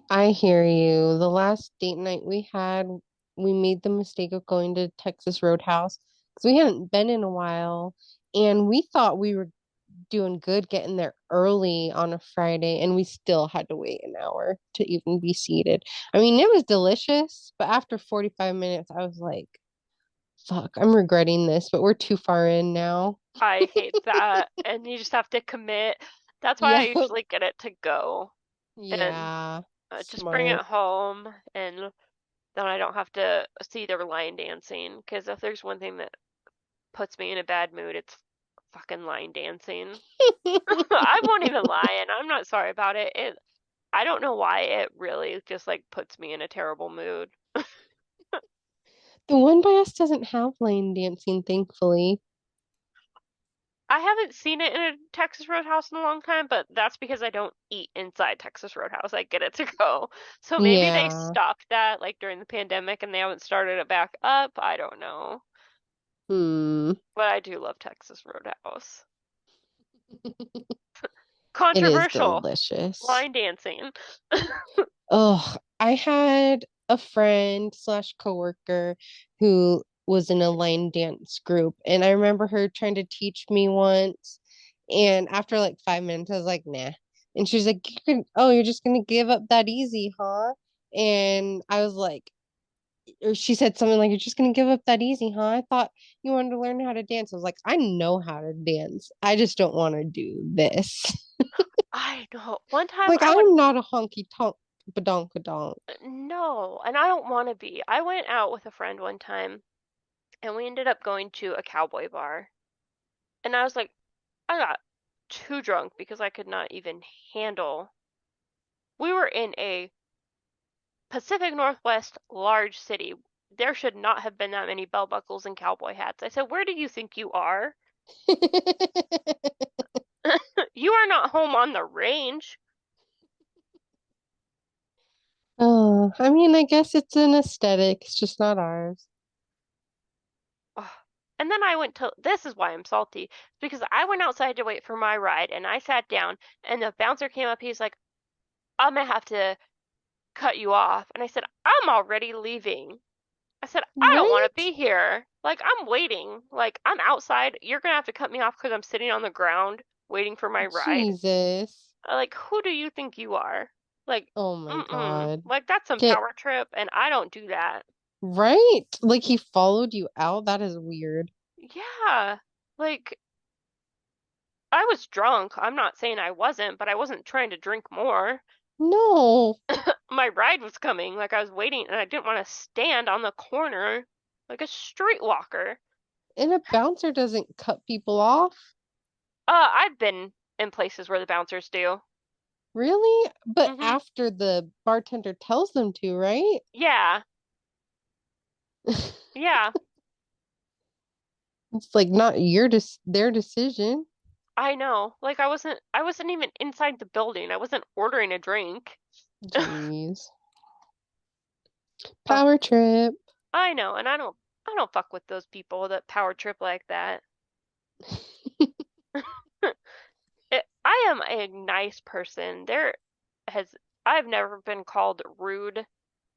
I hear you. The last date night we had, we made the mistake of going to Texas Roadhouse because we hadn't been in a while, and we thought we were doing good getting there early on a Friday, and we still had to wait an hour to even be seated. I mean, it was delicious, but after 45 minutes, I was like, fuck, I'm regretting this, but we're too far in now. I hate that. And you just have to commit. That's why I Yep. usually get it to go and Yeah. just bring it Smart. home and then I don't have to see their line dancing. Because if there's one thing that puts me in a bad mood, it's fucking line dancing. I won't even lie, and I'm not sorry about it. I don't know why it really just like puts me in a terrible mood. The one by us doesn't have line dancing, thankfully. I haven't seen it in a Texas Roadhouse in a long time, but that's because I don't eat inside Texas Roadhouse. I get it to go. So maybe they Yeah. stopped that like during the pandemic and they haven't started it back up. I don't know. Hmm. But I do love Texas Roadhouse. It is Controversial. delicious. Line dancing. Oh, I had a friend slash coworker who was in a line dance group, and I remember her trying to teach me once. And after like 5 minutes, I was like, nah. And she's like, oh, you're just gonna give up that easy, huh? And I was like, or she said something like, you're just gonna give up that easy, huh? I thought you wanted to learn how to dance. I was like, I know how to dance. I just don't want to do this. I know. One time Like, I went, I'm not a honky tonk badonkadonk. no, and I don't want to be. I went out with a friend one time and we ended up going to a cowboy bar. And I was like, I got too drunk because I could not even handle. We were in a Pacific Northwest large city. There should not have been that many bell buckles and cowboy hats. I said, where do you think you are? You are not home on the range. Oh, I mean, I guess it's an aesthetic. It's just not ours. Ugh. And then I went to, this is why I'm salty, because I went outside to wait for my ride and I sat down and the bouncer came up. He's like, I'm gonna have to cut you off. And I said, I'm already leaving. I said, I don't want to Right? be here. Like, I'm waiting. Like, I'm outside. You're gonna have to cut me off because I'm sitting on the ground waiting for my ride. Jesus. Like, who do you think you are? Like, Oh my mm-mm. God. Like, that's some Get power trip, and I don't do that. right. Like he followed you out. That is weird. Yeah. Like, I was drunk. I'm not saying I wasn't, but I wasn't trying to drink more. No. My ride was coming. Like, I was waiting, and I didn't want to stand on the corner like a streetwalker. And a bouncer doesn't cut people off. I've been in places where the bouncers do. Really? But Mm-hmm. after the bartender tells them to, right? Yeah. Yeah. It's like not their decision. I know. Like, I wasn't even inside the building. I wasn't ordering a drink. Jeez. Ugh, Power trip. I know, and I don't fuck with those people that power trip like that. I am a nice person. Has I've never been called rude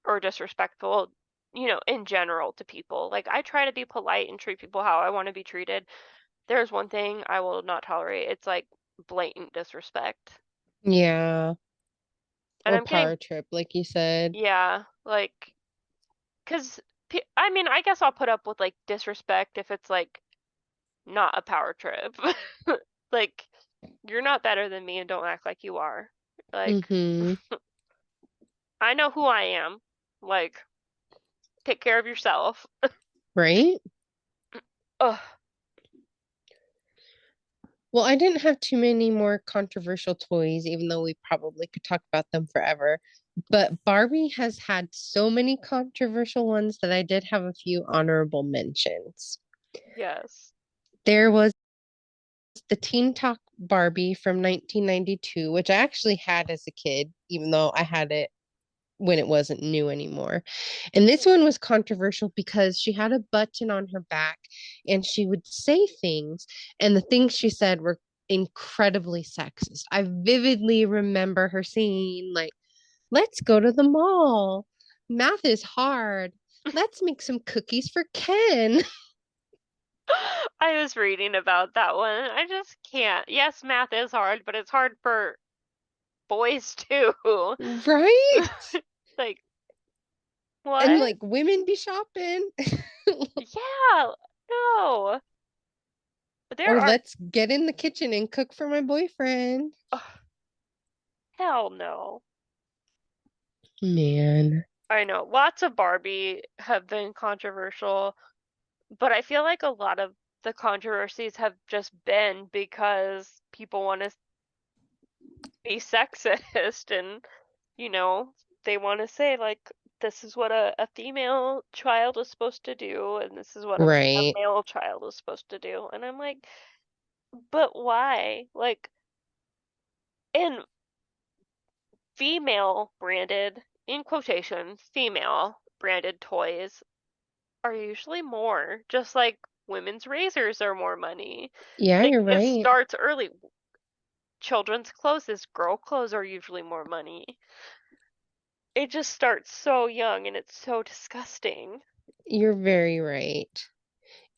or disrespectful, in general to people. Like I try to be polite and treat people how I want to be treated. There's one thing I will not tolerate. It's like blatant disrespect. Yeah. And Or I'm getting, power trip, like you said. yeah, like, 'cause I mean, I guess I'll put up with like disrespect if it's like not a power trip. Like, you're not better than me and don't act like you are. Like, Mm-hmm. I know who I am. Like, take care of yourself. Right? Ugh. Well, I didn't have too many more controversial toys, even though we probably could talk about them forever. But Barbie has had so many controversial ones that I did have a few honorable mentions. Yes. There was the Teen Talk Barbie from 1992, which I actually had as a kid, even though I had it when it wasn't new anymore. And this one was controversial because she had a button on her back and she would say things, and the things she said were incredibly sexist. I vividly remember her saying, like, let's go to the mall. Math is hard. Let's make some cookies for Ken. I was reading about that one. I just can't. Yes, math is hard, but it's hard for boys too. Right? Like, And what? like women be shopping. Yeah, no. There Or are, let's get in the kitchen and cook for my boyfriend. ugh, hell no. Man. I know. Lots of Barbie have been controversial, but I feel like a lot of the controversies have just been because people want to be sexist and, you know, they want to say, like, this is what a female child is supposed to do, and this is what a Right. male child is supposed to do. And I'm like, but why? Like, and female branded, in quotation, female branded toys are usually more, just like women's razors are more money. Yeah, Like you're it right. starts early. Children's clothes, is girl clothes are usually more money. It just starts so young and it's so disgusting. You're very right.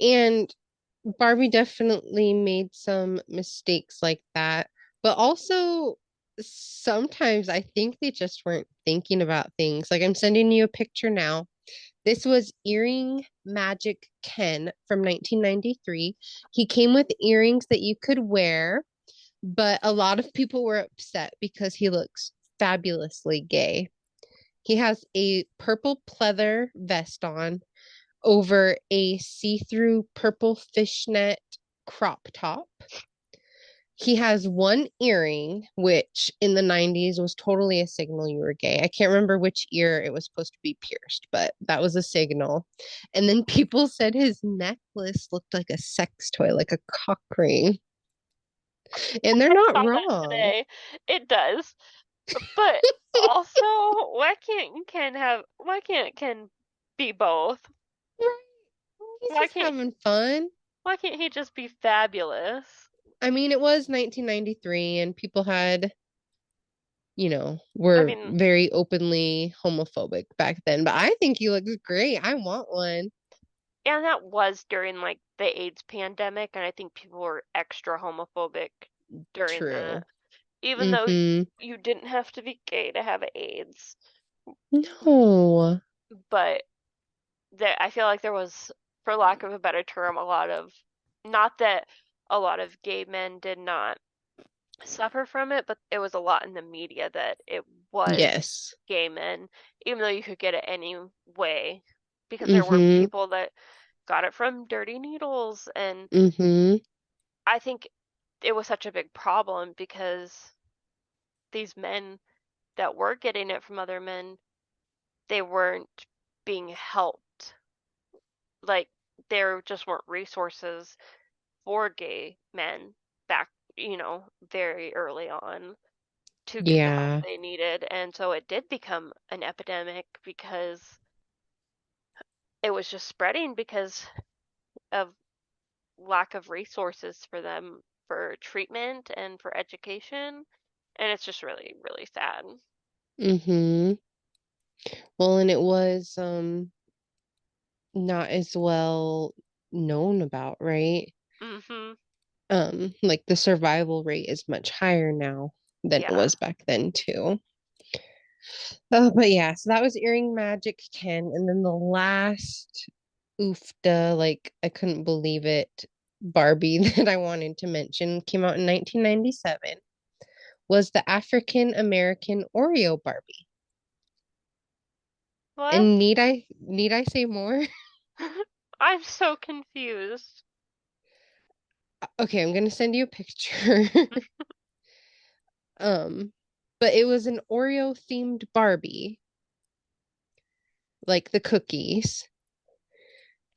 And Barbie definitely made some mistakes like that. But also, sometimes I think they just weren't thinking about things. Like, I'm sending you a picture now. This was Earring Magic Ken from 1993. He came with earrings that you could wear, but a lot of people were upset because he looks fabulously gay. He has a purple pleather vest on, over a see-through purple fishnet crop top. He has one earring, which in the 90s was totally a signal you were gay. I can't remember which ear it was supposed to be pierced, but that was a signal. And then people said his necklace looked like a sex toy, like a cock ring. And they're not Saw that wrong. today. It does. But also, why can't Ken be both? Right. He's Why just can't having fun. why can't he just be fabulous? I mean, it was 1993 and people had, I were mean, very openly homophobic back then, but I think he looks great. I want one. and that was during like the AIDS pandemic, and I think people were extra homophobic during that. True. Even though Mm-hmm. you didn't have to be gay to have AIDS, No. but that I feel like there was, for lack of a better term, a lot of, not that a lot of gay men did not suffer from it, but it was a lot in the media that it was Yes. gay men, even though you could get it any way, because there were Mm-hmm. people that got it from dirty needles, and Mm-hmm. I think it was such a big problem because these men that were getting it from other men, they weren't being helped. Like, there just weren't resources for gay men back, very early on to get the help Yeah. they needed. And so it did become an epidemic because it was just spreading because of lack of resources for them for treatment and for education. And it's just really, really sad. Mm-hmm. Well, and it was not as well known about, right? Mm-hmm. Like the survival rate is much higher now than it Yeah. was back then too. Oh, but yeah, so that was Earring Magic Ken. And then the last oofda, like I couldn't believe it, Barbie that I wanted to mention came out in 1997 was the African American Oreo Barbie. What? And need I say more? I'm so confused. Okay, I'm gonna send you a picture. Um, but it was an Oreo themed Barbie, like the cookies.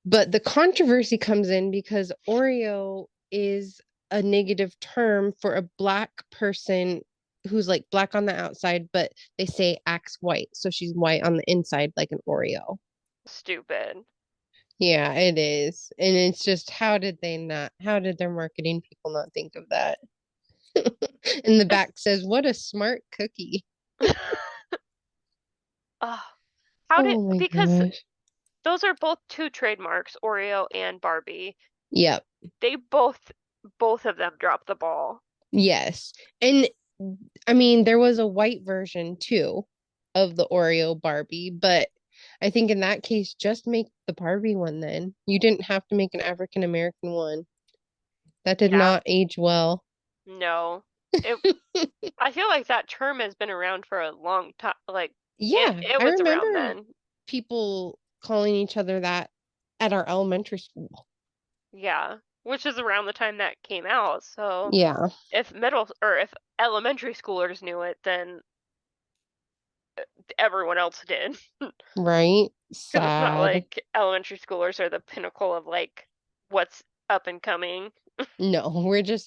But the controversy comes in because Oreo is a negative term for a black person who's like black on the outside, but they say acts white. So she's white on the inside, like an Oreo. Stupid. Yeah, it is. And it's just, how did their marketing people not think of that? And the It's back says, what a smart cookie. oh, how did Oh my because gosh. those are both two trademarks, Oreo and Barbie. Yep. They both of them dropped the ball. Yes. And I mean, there was a white version too of the Oreo Barbie, but I think in that case, just make the Barbie one then. You didn't have to make an African American one. That did Yeah, not age well. no. It I feel like that term has been around for a long time. Like Yeah, it I was around remember then. people calling each other that at our elementary school. Yeah, which is around the time that came out. So Yeah, if middle or if elementary schoolers knew it, then everyone else did. right? Because it's not Sad. like elementary schoolers are the pinnacle of like what's up and coming. No,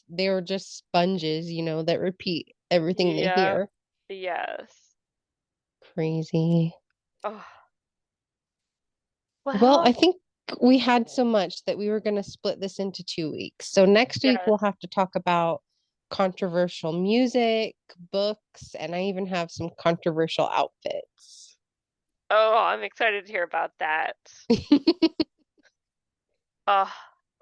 they were just sponges, that repeat everything they Yeah. hear. Yes. Crazy. Oh, Well, I well, think we had so much that we were going to split this into 2 weeks. So next week yes. we'll have to talk about controversial music, books, and I even have some controversial outfits. Oh, I'm excited to hear about that. Oh,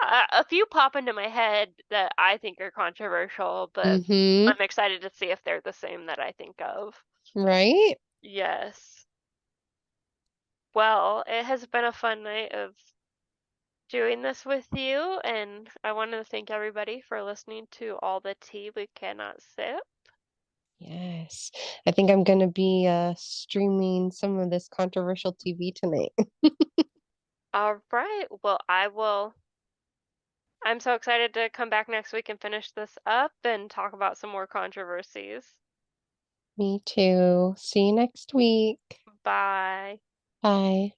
a few pop into my head that I think are controversial, but Mm-hmm. I'm excited to see if they're the same that I think of. Right? Yes. Well, it has been a fun night of doing this with you, and I want to thank everybody for listening to All the Tea We Cannot Sip. Yes. I think I'm going to be streaming some of this controversial TV tonight. All right. Well, I'm so excited to come back next week and finish this up and talk about some more controversies. Me too. See you next week. Bye. Bye.